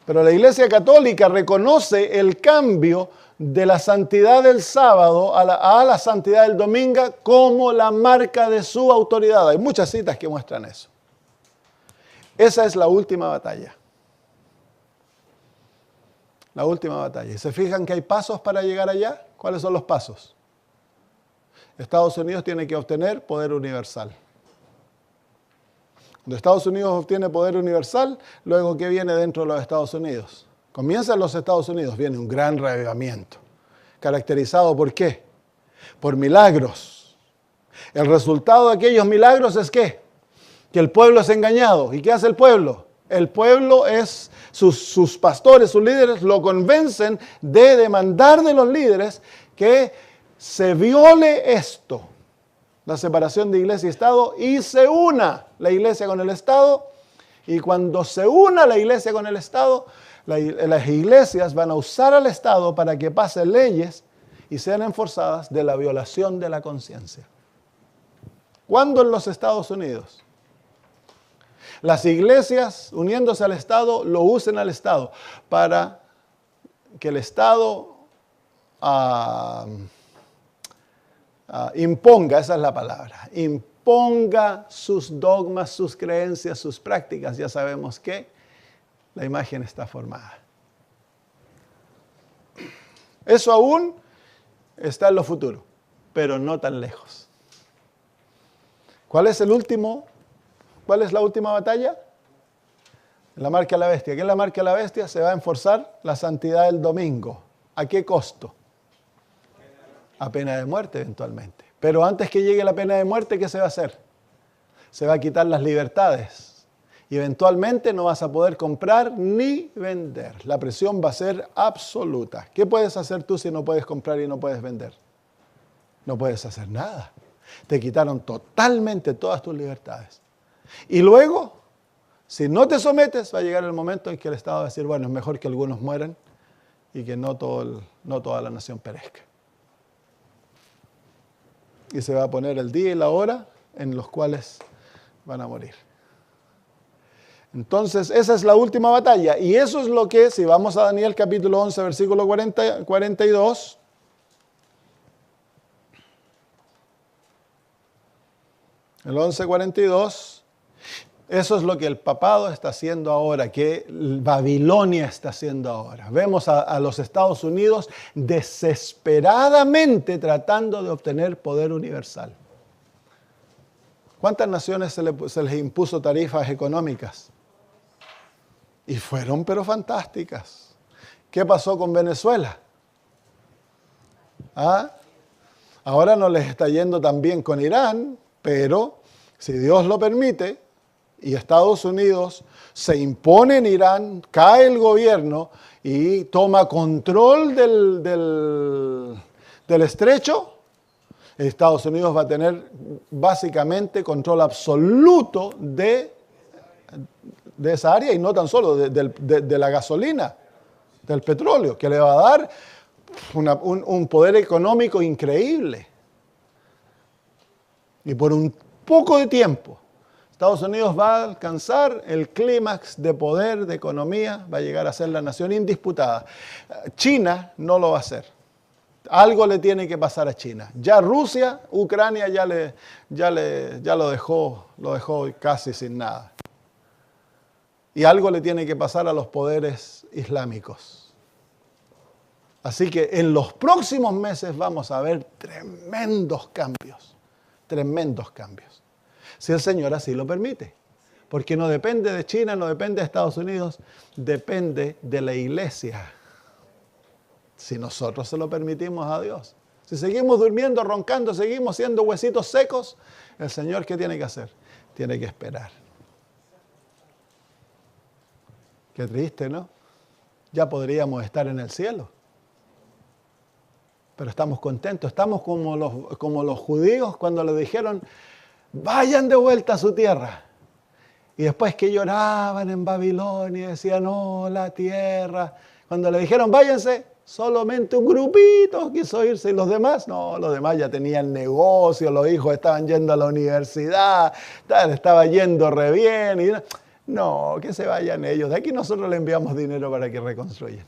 Pero la Iglesia Católica reconoce el cambio de la santidad del sábado a la santidad del domingo como la marca de su autoridad. Hay muchas citas que muestran eso. Esa es la última batalla. La última batalla. ¿Y se fijan que hay pasos para llegar allá? ¿Cuáles son los pasos? Estados Unidos tiene que obtener poder universal. Cuando Estados Unidos obtiene poder universal, luego ¿qué viene dentro de los Estados Unidos? Comienza en los Estados Unidos, viene un gran reavivamiento, caracterizado ¿por qué? Por milagros. El resultado de aquellos milagros es ¿qué? Que el pueblo es engañado. ¿Y qué hace el pueblo? El pueblo es, sus pastores, sus líderes, lo convencen de demandar de los líderes que se viole esto, la separación de iglesia y Estado, y se una la iglesia con el Estado, y cuando se una la iglesia con el Estado, las iglesias van a usar al Estado para que pasen leyes y sean enforzadas de la violación de la conciencia. ¿Cuándo en los Estados Unidos? Las iglesias, uniéndose al Estado, lo usen al Estado para que el Estado imponga, esa es la palabra, imponga sus dogmas, sus creencias, sus prácticas, ya sabemos que la imagen está formada. Eso aún está en lo futuro, pero no tan lejos. ¿Cuál es la última batalla? La marca de la bestia. ¿Qué es la marca de la bestia? Se va a enforzar la santidad del domingo. ¿A qué costo? A pena de muerte eventualmente. Pero antes que llegue la pena de muerte, ¿qué se va a hacer? Se va a quitar las libertades. Y eventualmente no vas a poder comprar ni vender. La presión va a ser absoluta. ¿Qué puedes hacer tú si no puedes comprar y no puedes vender? No puedes hacer nada. Te quitaron totalmente todas tus libertades. Y luego, si no te sometes, va a llegar el momento en que el Estado va a decir, bueno, es mejor que algunos mueran y que no toda la nación perezca. Y se va a poner el día y la hora en los cuales van a morir. Entonces, esa es la última batalla. Y eso es lo que, si vamos a Daniel capítulo 11, versículo 42, el 11:42, eso es lo que el papado está haciendo ahora, que Babilonia está haciendo ahora. Vemos a los Estados Unidos desesperadamente tratando de obtener poder universal. ¿Cuántas naciones se les impuso tarifas económicas? Y fueron pero fantásticas. ¿Qué pasó con Venezuela? Ahora no les está yendo tan bien con Irán, pero si Dios lo permite y Estados Unidos se impone en Irán, cae el gobierno y toma control del estrecho, Estados Unidos va a tener básicamente control absoluto de esa área y no tan solo de la gasolina, del petróleo, que le va a dar un poder económico increíble. Y por un poco de tiempo, Estados Unidos va a alcanzar el clímax de poder, de economía, va a llegar a ser la nación indisputada. China no lo va a hacer. Algo le tiene que pasar a China. Ya Rusia, Ucrania ya lo dejó casi sin nada. Y algo le tiene que pasar a los poderes islámicos. Así que en los próximos meses vamos a ver tremendos cambios. Tremendos cambios. Si el Señor así lo permite. Porque no depende de China, no depende de Estados Unidos, depende de la iglesia. Si nosotros se lo permitimos a Dios. Si seguimos durmiendo, roncando, seguimos siendo huesitos secos, el Señor, ¿qué tiene que hacer? Tiene que esperar. Qué triste, ¿no? Ya podríamos estar en el cielo. Pero estamos contentos. Estamos como los judíos cuando le dijeron, vayan de vuelta a su tierra. Y después que lloraban en Babilonia y decían, no, la tierra. Cuando le dijeron, váyanse, solamente un grupito quiso irse. Y los demás, no, los demás ya tenían negocio, los hijos estaban yendo a la universidad, estaba yendo re bien. Y no, que se vayan ellos. De aquí nosotros le enviamos dinero para que reconstruyan.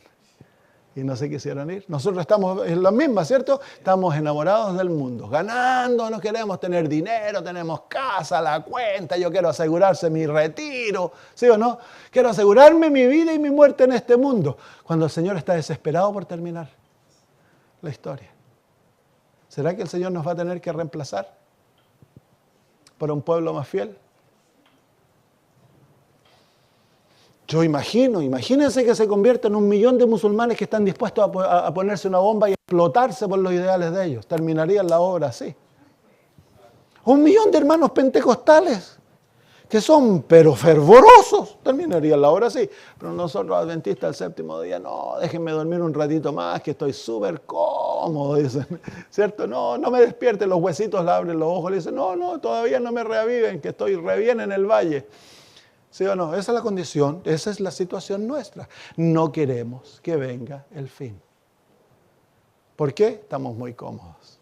Y no se quisieron ir. Nosotros estamos en la misma, ¿cierto? Estamos enamorados del mundo. Ganando, no queremos tener dinero, tenemos casa, la cuenta, yo quiero asegurarse mi retiro, ¿sí o no? Quiero asegurarme mi vida y mi muerte en este mundo. Cuando el Señor está desesperado por terminar la historia. ¿Será que el Señor nos va a tener que reemplazar por un pueblo más fiel? Yo imagínense que se convierta en 1 millón de musulmanes que están dispuestos a ponerse una bomba y explotarse por los ideales de ellos. Terminarían la obra así. 1 millón de hermanos pentecostales que son pero fervorosos, terminarían la obra así. Pero nosotros adventistas del séptimo día, no, déjenme dormir un ratito más que estoy súper cómodo, dicen. ¿Cierto? No me despierten, los huesitos le abren los ojos, le dicen, no, todavía no me reaviven, que estoy re bien en el valle. ¿Sí o no? Esa es la condición, esa es la situación nuestra. No queremos que venga el fin. ¿Por qué? Estamos muy cómodos.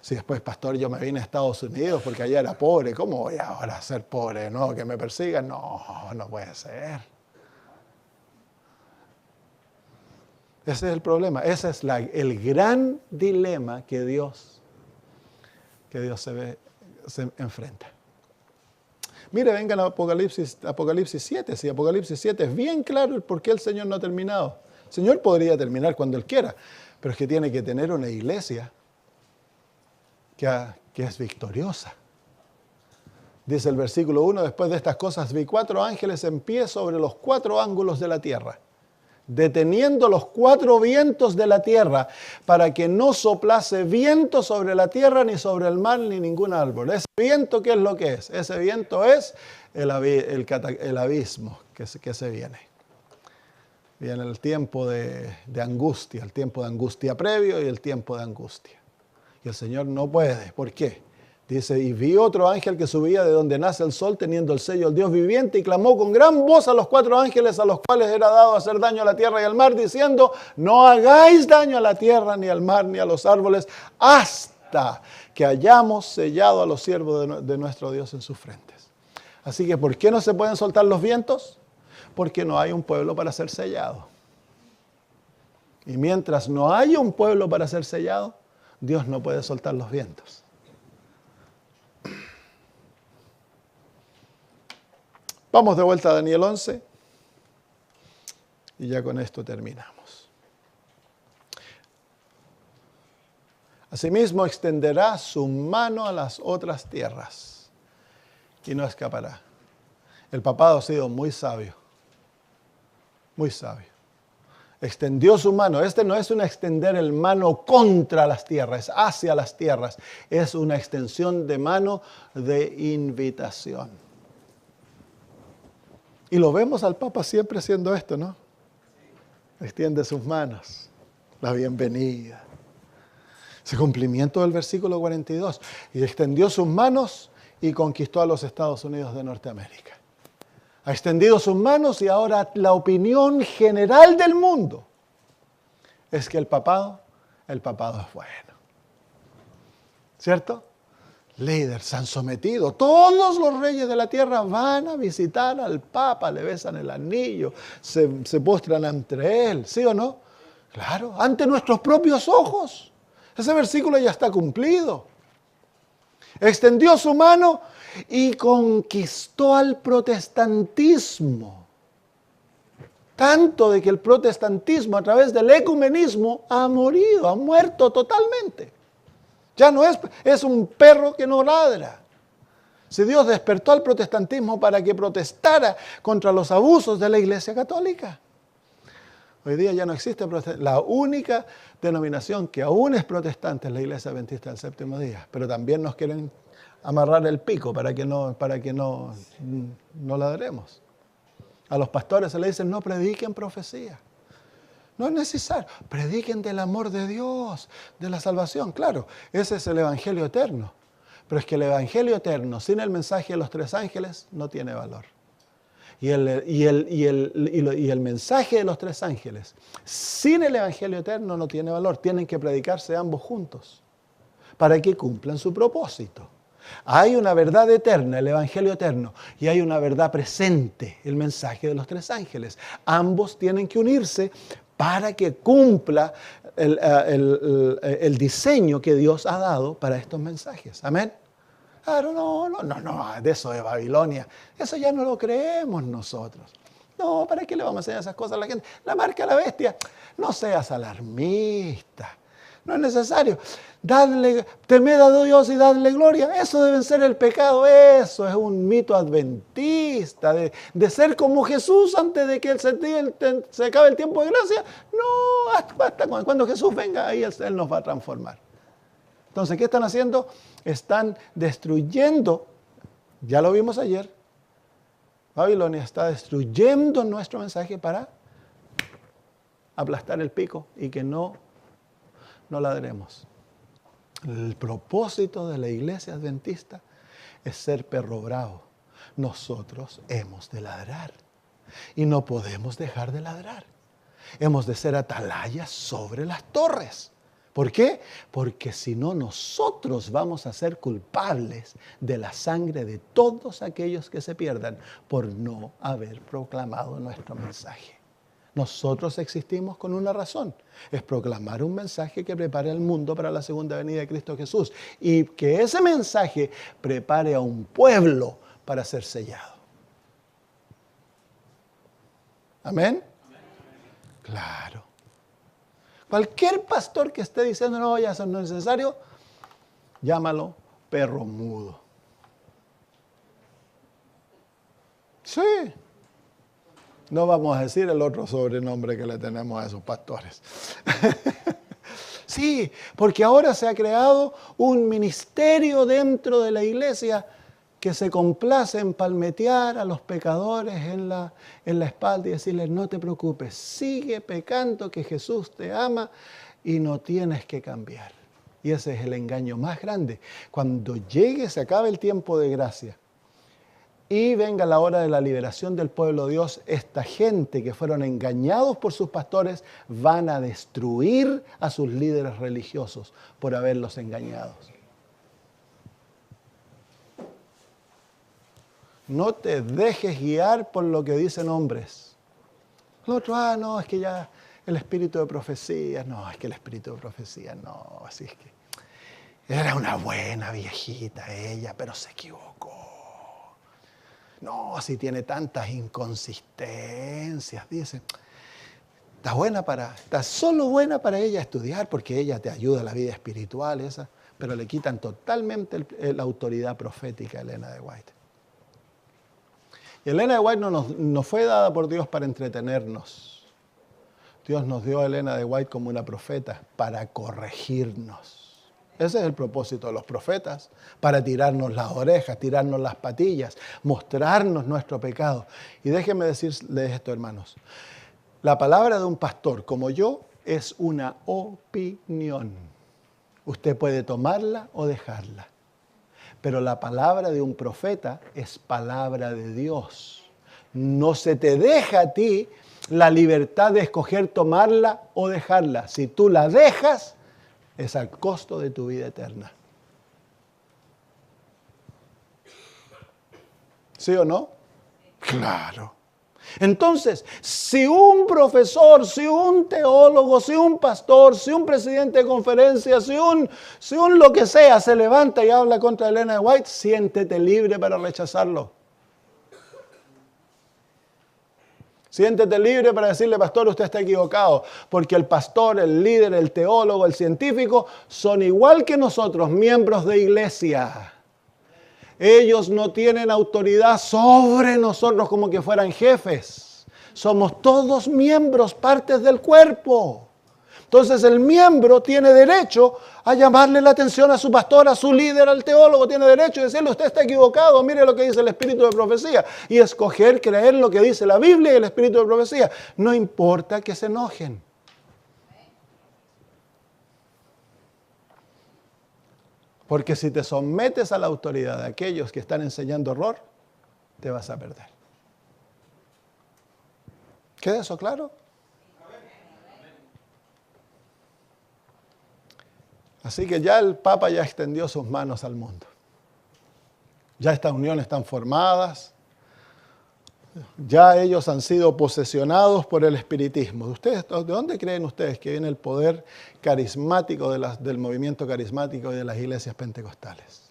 Si después, pastor, yo me vine a Estados Unidos porque allá era pobre, ¿cómo voy ahora a ser pobre? ¿No? ¿Que me persigan? No puede ser. Ese es el problema. Ese es el gran dilema que Dios se enfrenta. Mire, vengan a Apocalipsis 7. Si Apocalipsis 7 es bien claro el por qué el Señor no ha terminado. El Señor podría terminar cuando Él quiera, pero es que tiene que tener una iglesia que es victoriosa. Dice el versículo 1, después de estas cosas vi 4 ángeles en pie sobre los 4 ángulos de la tierra, deteniendo los 4 vientos de la tierra, para que no soplase viento sobre la tierra, ni sobre el mar, ni ningún árbol. ¿Ese viento qué es lo que es? Ese viento es el abismo que se viene. Viene el tiempo de angustia, el tiempo de angustia previo y el tiempo de angustia. Y el Señor no puede. ¿Por qué? Dice, y vi otro ángel que subía de donde nace el sol, teniendo el sello del Dios viviente, y clamó con gran voz a los 4 ángeles a los cuales era dado hacer daño a la tierra y al mar, diciendo, no hagáis daño a la tierra, ni al mar, ni a los árboles, hasta que hayamos sellado a los siervos de nuestro Dios en sus frentes. Así que, ¿por qué no se pueden soltar los vientos? Porque no hay un pueblo para ser sellado. Y mientras no haya un pueblo para ser sellado, Dios no puede soltar los vientos. Vamos de vuelta a Daniel 11 y ya con esto terminamos. Asimismo extenderá su mano a las otras tierras y no escapará. El papado ha sido muy sabio, muy sabio. Extendió su mano. Este no es un extender el mano contra las tierras, es hacia las tierras. Es una extensión de mano de invitación. Y lo vemos al Papa siempre haciendo esto, ¿no? Extiende sus manos, la bienvenida. Ese cumplimiento del versículo 42. Y extendió sus manos y conquistó a los Estados Unidos de Norteamérica. Ha extendido sus manos y ahora la opinión general del mundo es que el papado es bueno. ¿Cierto? Líderes se han sometido. Todos los reyes de la tierra van a visitar al Papa, le besan el anillo, se postran ante él, ¿sí o no? Claro, ante nuestros propios ojos. Ese versículo ya está cumplido. Extendió su mano y conquistó al protestantismo. Tanto de que el protestantismo a través del ecumenismo ha muerto totalmente. Ya no es un perro que no ladra. Si Dios despertó al protestantismo para que protestara contra los abusos de la Iglesia Católica. Hoy día ya no existe la única denominación que aún es protestante es la Iglesia Adventista del Séptimo Día, pero también nos quieren amarrar el pico para que no ladremos. A los pastores se les dice no prediquen profecía. No es necesario. Prediquen del amor de Dios, de la salvación. Claro, ese es el Evangelio eterno. Pero es que el Evangelio eterno, sin el mensaje de los 3 ángeles, no tiene valor. Y el mensaje de los 3 ángeles, sin el Evangelio eterno, no tiene valor. Tienen que predicarse ambos juntos para que cumplan su propósito. Hay una verdad eterna, el Evangelio eterno, y hay una verdad presente, el mensaje de los 3 ángeles. Ambos tienen que unirse para que cumpla el diseño que Dios ha dado para estos mensajes. Amén. Claro, no, de eso de Babilonia, eso ya no lo creemos nosotros. No, ¿para qué le vamos a enseñar esas cosas a la gente? La marca de la bestia, no seas alarmista. No es necesario. Temed a Dios y dadle gloria. Eso debe ser el pecado. Eso es un mito adventista. De ser como Jesús antes de que se acabe el tiempo de gracia. No, hasta cuando Jesús venga, ahí Él nos va a transformar. Entonces, ¿qué están haciendo? Están destruyendo. Ya lo vimos ayer. Babilonia está destruyendo nuestro mensaje para aplastar el pico y que no ladremos. El propósito de la iglesia adventista es ser perro bravo. Nosotros hemos de ladrar y no podemos dejar de ladrar. Hemos de ser atalayas sobre las torres. ¿Por qué? Porque si no, nosotros vamos a ser culpables de la sangre de todos aquellos que se pierdan por no haber proclamado nuestro mensaje. Nosotros existimos con una razón. Es proclamar un mensaje que prepare al mundo para la segunda venida de Cristo Jesús. Y que ese mensaje prepare a un pueblo para ser sellado. ¿Amén? Claro. Cualquier pastor que esté diciendo, no, ya eso no es necesario, llámalo perro mudo. Sí. No vamos a decir el otro sobrenombre que le tenemos a esos pastores. Sí, porque ahora se ha creado un ministerio dentro de la iglesia que se complace en palmetear a los pecadores en la espalda y decirles, no te preocupes, sigue pecando que Jesús te ama y no tienes que cambiar. Y ese es el engaño más grande. Cuando llegue, se acabe el tiempo de gracia y venga la hora de la liberación del pueblo de Dios, esta gente que fueron engañados por sus pastores van a destruir a sus líderes religiosos por haberlos engañado. No te dejes guiar por lo que dicen hombres. El otro, no, es que ya el espíritu de profecía. No, es que el espíritu de profecía, no, así es que era una buena viejita ella, pero se equivocó. No, si tiene tantas inconsistencias, dice. Está solo buena para ella estudiar porque ella te ayuda a la vida espiritual, esa, pero le quitan totalmente la autoridad profética a Elena de White. Y Elena de White no fue dada por Dios para entretenernos. Dios nos dio a Elena de White como una profeta para corregirnos. Ese es el propósito de los profetas, para tirarnos las orejas, tirarnos las patillas, mostrarnos nuestro pecado. Y déjenme decirles esto, hermanos. La palabra de un pastor como yo es una opinión. Usted puede tomarla o dejarla. Pero la palabra de un profeta es palabra de Dios. No se te deja a ti la libertad de escoger tomarla o dejarla. Si tú la dejas, es al costo de tu vida eterna. ¿Sí o no? Claro. Entonces, si un profesor, si un teólogo, si un pastor, si un presidente de conferencia, si un lo que sea se levanta y habla contra Elena de White, siéntete libre para rechazarlo. Siéntete libre para decirle, pastor, usted está equivocado, porque el pastor, el líder, el teólogo, el científico son igual que nosotros, miembros de iglesia. Ellos no tienen autoridad sobre nosotros como que fueran jefes. Somos todos miembros, partes del cuerpo. Entonces el miembro tiene derecho a llamarle la atención a su pastor, a su líder, al teólogo. Tiene derecho a decirle, usted está equivocado, mire lo que dice el espíritu de profecía. Y escoger, creer lo que dice la Biblia y el espíritu de profecía. No importa que se enojen. Porque si te sometes a la autoridad de aquellos que están enseñando error, te vas a perder. ¿Queda eso claro? Así que ya el Papa ya extendió sus manos al mundo. Ya estas uniones están formadas. Ya ellos han sido posesionados por el espiritismo. ¿De dónde creen ustedes que viene el poder carismático del movimiento carismático y de las iglesias pentecostales?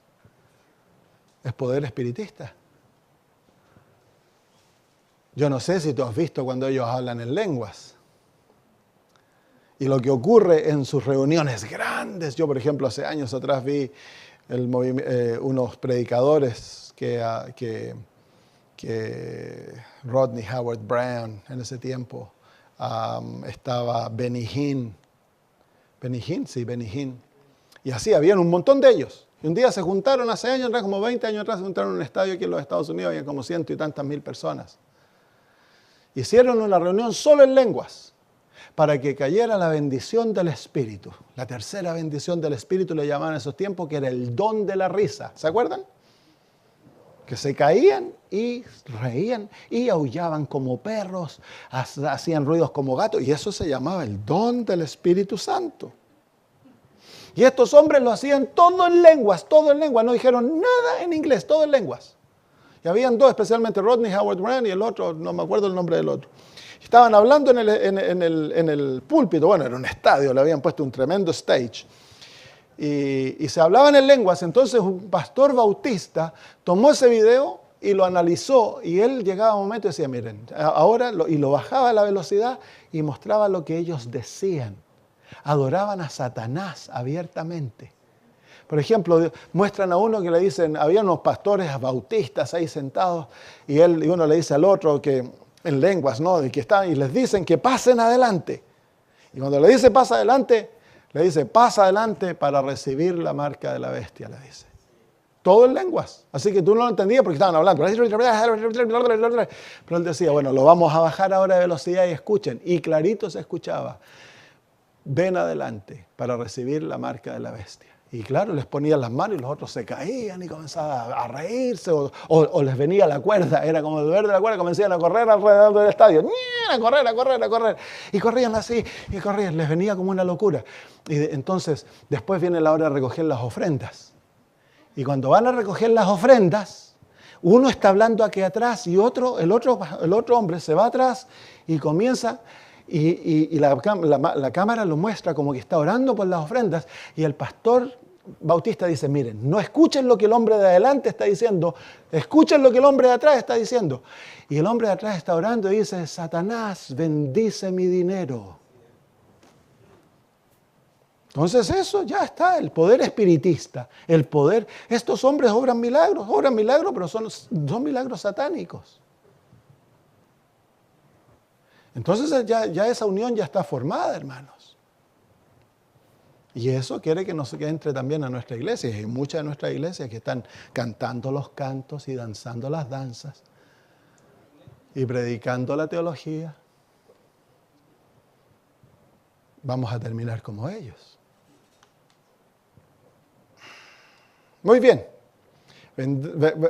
Es poder espiritista. Yo no sé si tú has visto cuando ellos hablan en lenguas. Y lo que ocurre en sus reuniones grandes. Yo, por ejemplo, hace años atrás vi unos predicadores que Rodney Howard Brown en ese tiempo, estaba Benny Hinn. Benny Hinn. Y así, habían un montón de ellos. Y un día se juntaron hace años atrás, como 20 años atrás, se juntaron en un estadio aquí en los Estados Unidos, había como 100 y tantas mil personas. Hicieron una reunión solo en lenguas, para que cayera la bendición del Espíritu. La tercera bendición del Espíritu le llamaban en esos tiempos, que era el don de la risa. ¿Se acuerdan? Que se caían y reían y aullaban como perros, hacían ruidos como gatos, y eso se llamaba el don del Espíritu Santo. Y estos hombres lo hacían todo en lenguas, no dijeron nada en inglés, todo en lenguas. Y habían dos, especialmente Rodney Howard Brown y el otro, no me acuerdo el nombre del otro. Estaban hablando en el púlpito, bueno, era un estadio, le habían puesto un tremendo stage. Y se hablaban en lenguas. Entonces un pastor bautista tomó ese video y lo analizó. Y él llegaba a un momento y decía, miren, ahora, y lo bajaba a la velocidad y mostraba lo que ellos decían. Adoraban a Satanás abiertamente. Por ejemplo, muestran a uno que le dicen, había unos pastores bautistas ahí sentados, y uno le dice al otro que en lenguas, ¿no? Y les dicen que pasen adelante. Y cuando le dice pasa adelante, le dice pasa adelante para recibir la marca de la bestia, le dice. Todo en lenguas. Así que tú no lo entendías porque estaban hablando. Pero él decía, bueno, lo vamos a bajar ahora de velocidad y escuchen. Y clarito se escuchaba. Ven adelante para recibir la marca de la bestia. Y claro, les ponían las manos y los otros se caían y comenzaban a reírse o les venía la cuerda, era como el ver de la cuerda, comenzaban a correr alrededor del estadio, a correr, a correr, a correr. Y corrían así, y corrían, les venía como una locura. Y entonces, después viene la hora de recoger las ofrendas. Y cuando van a recoger las ofrendas, uno está hablando aquí atrás y el otro hombre se va atrás y comienza... Y la cámara lo muestra como que está orando por las ofrendas y el pastor bautista dice, miren, no escuchen lo que el hombre de adelante está diciendo, escuchen lo que el hombre de atrás está diciendo. Y el hombre de atrás está orando y dice, Satanás, bendice mi dinero. Entonces eso ya está, el poder espiritista, el poder, estos hombres obran milagros, pero son milagros satánicos. Entonces ya esa unión ya está formada, hermanos. Y eso quiere que nos entre también a nuestra iglesia. Y hay muchas de nuestras iglesias que están cantando los cantos y danzando las danzas y predicando la teología. Vamos a terminar como ellos. Muy bien.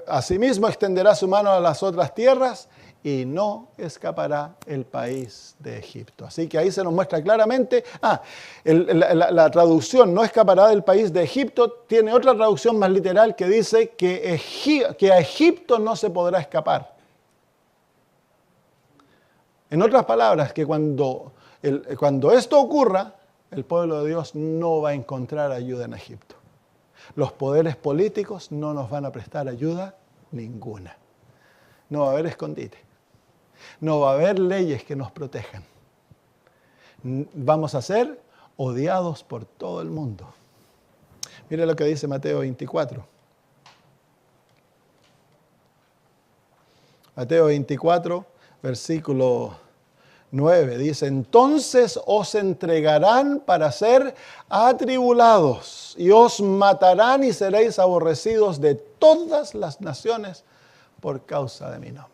Asimismo extenderá su mano a las otras tierras y no escapará el país de Egipto. Así que ahí se nos muestra claramente, la traducción no escapará del país de Egipto tiene otra traducción más literal que dice que a Egipto no se podrá escapar. En otras palabras, que cuando esto ocurra, el pueblo de Dios no va a encontrar ayuda en Egipto. Los poderes políticos no nos van a prestar ayuda ninguna. No va a haber escondite. No va a haber leyes que nos protejan. Vamos a ser odiados por todo el mundo. Mire lo que dice Mateo 24. Mateo 24, versículo 9, dice, entonces os entregarán para ser atribulados y os matarán y seréis aborrecidos de todas las naciones por causa de mi nombre.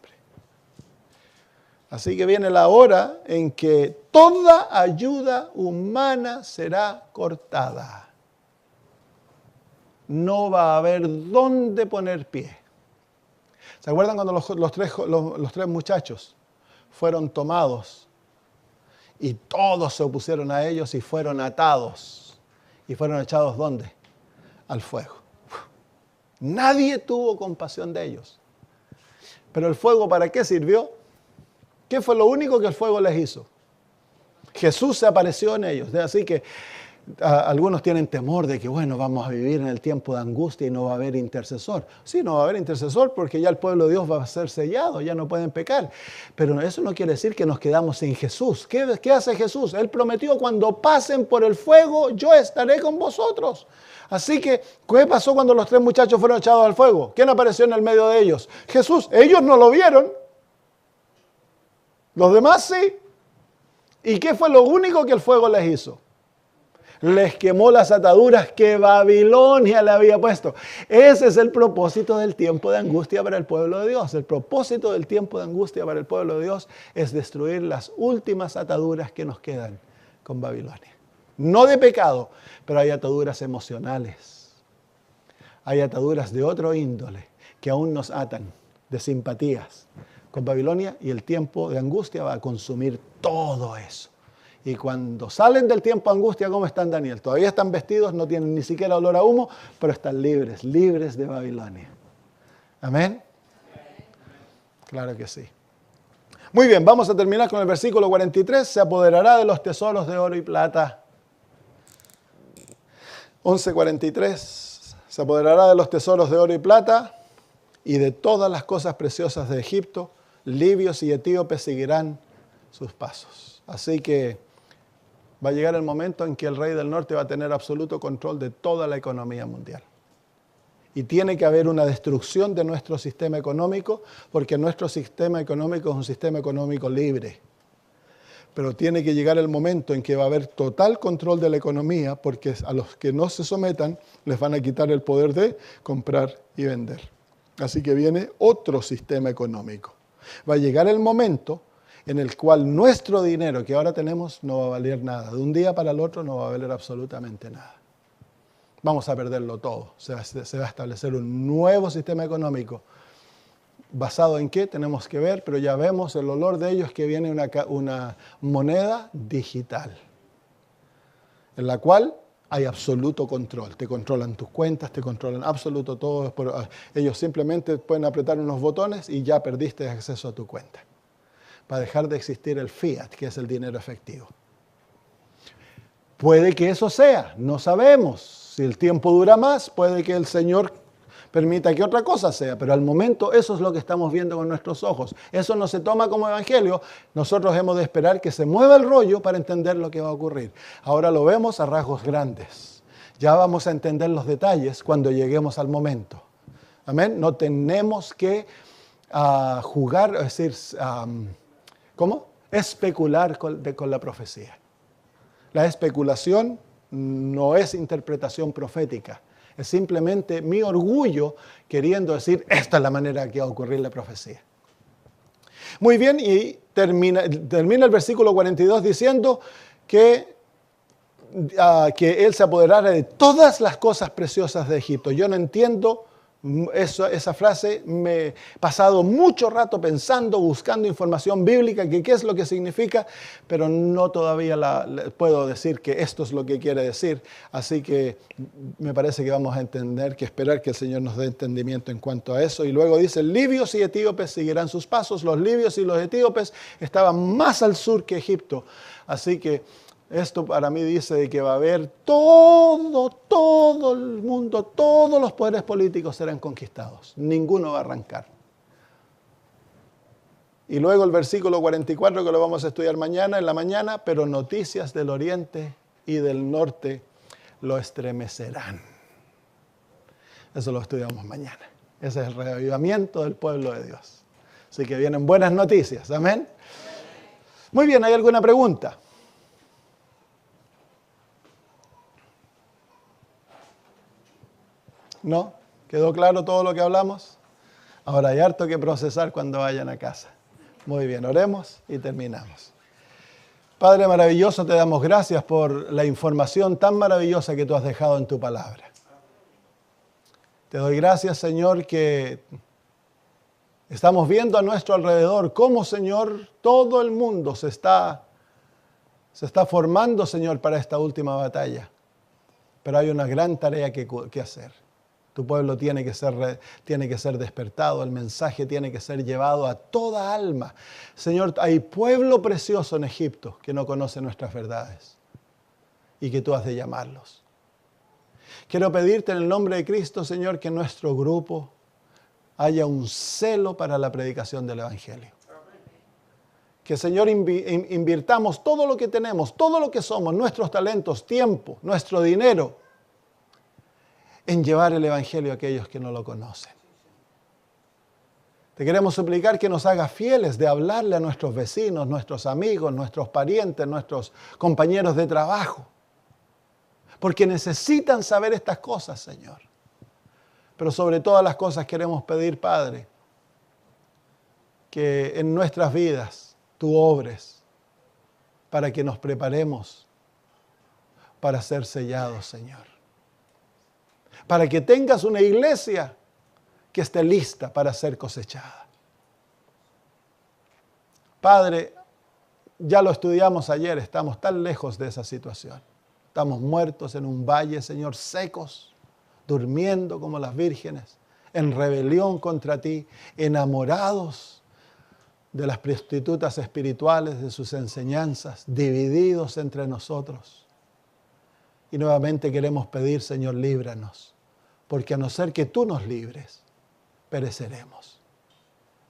Así que viene la hora en que toda ayuda humana será cortada. No va a haber dónde poner pie. ¿Se acuerdan cuando los tres muchachos fueron tomados y todos se opusieron a ellos y fueron atados? ¿Y fueron echados dónde? Al fuego. Nadie tuvo compasión de ellos. Pero el fuego, ¿para qué sirvió? ¿Qué fue lo único que el fuego les hizo? Jesús se apareció en ellos. Así que algunos tienen temor de que, bueno, vamos a vivir en el tiempo de angustia y no va a haber intercesor. Sí, no va a haber intercesor porque ya el pueblo de Dios va a ser sellado, ya no pueden pecar. Pero eso no quiere decir que nos quedamos sin Jesús. ¿Qué hace Jesús? Él prometió, cuando pasen por el fuego, yo estaré con vosotros. Así que, ¿qué pasó cuando los tres muchachos fueron echados al fuego? ¿Quién apareció en el medio de ellos? Jesús. Ellos no lo vieron. Los demás sí. ¿Y qué fue lo único que el fuego les hizo? Les quemó las ataduras que Babilonia le había puesto. Ese es el propósito del tiempo de angustia para el pueblo de Dios. El propósito del tiempo de angustia para el pueblo de Dios es destruir las últimas ataduras que nos quedan con Babilonia. No de pecado, pero hay ataduras emocionales. Hay ataduras de otro índole que aún nos atan, de simpatías con Babilonia, y el tiempo de angustia va a consumir todo eso. Y cuando salen del tiempo de angustia, ¿cómo están, Daniel? Todavía están vestidos, no tienen ni siquiera olor a humo, pero están libres de Babilonia. ¿Amén? Claro que sí. Muy bien, vamos a terminar con el versículo 43. Se apoderará de los tesoros de oro y plata. 11:43. Se apoderará de los tesoros de oro y plata y de todas las cosas preciosas de Egipto. Libios y etíopes seguirán sus pasos. Así que va a llegar el momento en que el rey del norte va a tener absoluto control de toda la economía mundial. Y tiene que haber una destrucción de nuestro sistema económico, porque nuestro sistema económico es un sistema económico libre. Pero tiene que llegar el momento en que va a haber total control de la economía, porque a los que no se sometan les van a quitar el poder de comprar y vender. Así que viene otro sistema económico. Va a llegar el momento en el cual nuestro dinero que ahora tenemos no va a valer nada. De un día para el otro no va a valer absolutamente nada. Vamos a perderlo todo. Se va a establecer un nuevo sistema económico. ¿Basado en qué? Tenemos que ver, pero ya vemos el olor de ello es que viene una moneda digital, en la cual hay absoluto control. Te controlan tus cuentas, te controlan absoluto todo. Ellos simplemente pueden apretar unos botones y ya perdiste acceso a tu cuenta. Para dejar de existir el fiat, que es el dinero efectivo. Puede que eso sea, no sabemos. Si el tiempo dura más, puede que el Señor permita que otra cosa sea, pero al momento eso es lo que estamos viendo con nuestros ojos. Eso no se toma como evangelio, nosotros hemos de esperar que se mueva el rollo para entender lo que va a ocurrir. Ahora lo vemos a rasgos grandes. Ya vamos a entender los detalles cuando lleguemos al momento. Amén. No tenemos que jugar, es decir, especular con la profecía. La especulación no es interpretación profética. Es simplemente mi orgullo queriendo decir, esta es la manera que va a ocurrir la profecía. Muy bien, y termina el versículo 42 diciendo que Él se apoderará de todas las cosas preciosas de Egipto. Yo no entiendo esa frase, me he pasado mucho rato pensando, buscando información bíblica, que qué es lo que significa, pero no todavía puedo decir que esto es lo que quiere decir. Así que me parece que vamos a esperar que el Señor nos dé entendimiento en cuanto a eso. Y luego dice, libios y etíopes seguirán sus pasos. Los libios y los etíopes estaban más al sur que Egipto. Así que esto para mí dice de que va a haber todo el mundo, todos los poderes políticos serán conquistados. Ninguno va a arrancar. Y luego el versículo 44 que lo vamos a estudiar mañana, en la mañana, pero noticias del oriente y del norte lo estremecerán. Eso lo estudiamos mañana. Ese es el reavivamiento del pueblo de Dios. Así que vienen buenas noticias. Amén. Muy bien, ¿hay alguna pregunta? ¿No? ¿Quedó claro todo lo que hablamos? Ahora hay harto que procesar cuando vayan a casa. Muy bien, oremos y terminamos. Padre maravilloso, te damos gracias por la información tan maravillosa que tú has dejado en tu palabra. Te doy gracias, Señor, que estamos viendo a nuestro alrededor cómo, Señor, todo el mundo se está formando, Señor, para esta última batalla. Pero hay una gran tarea que hacer. Tu pueblo tiene que ser despertado, el mensaje tiene que ser llevado a toda alma. Señor, hay pueblo precioso en Egipto que no conoce nuestras verdades y que tú has de llamarlos. Quiero pedirte en el nombre de Cristo, Señor, que en nuestro grupo haya un celo para la predicación del Evangelio. Que, Señor, invirtamos todo lo que tenemos, todo lo que somos, nuestros talentos, tiempo, nuestro dinero, en llevar el Evangelio a aquellos que no lo conocen. Te queremos suplicar que nos hagas fieles de hablarle a nuestros vecinos, nuestros amigos, nuestros parientes, nuestros compañeros de trabajo. Porque necesitan saber estas cosas, Señor. Pero sobre todas las cosas queremos pedir, Padre, que en nuestras vidas tú obres para que nos preparemos para ser sellados, Señor. Para que tengas una iglesia que esté lista para ser cosechada. Padre, ya lo estudiamos ayer, estamos tan lejos de esa situación. Estamos muertos en un valle, Señor, secos, durmiendo como las vírgenes, en rebelión contra ti, enamorados de las prostitutas espirituales, de sus enseñanzas, divididos entre nosotros. Y nuevamente queremos pedir, Señor, líbranos, porque a no ser que tú nos libres, pereceremos.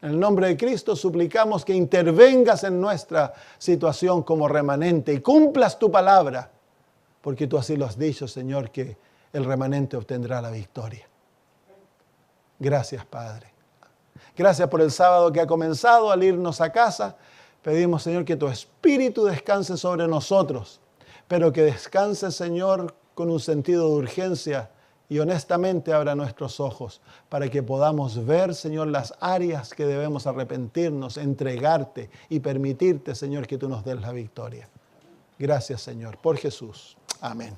En el nombre de Cristo suplicamos que intervengas en nuestra situación como remanente y cumplas tu palabra, porque tú así lo has dicho, Señor, que el remanente obtendrá la victoria. Gracias, Padre. Gracias por el sábado que ha comenzado. Al irnos a casa, pedimos, Señor, que tu Espíritu descanse sobre nosotros, pero que descanse, Señor, con un sentido de urgencia y honestamente abra nuestros ojos para que podamos ver, Señor, las áreas que debemos arrepentirnos, entregarte y permitirte, Señor, que tú nos des la victoria. Gracias, Señor, por Jesús. Amén.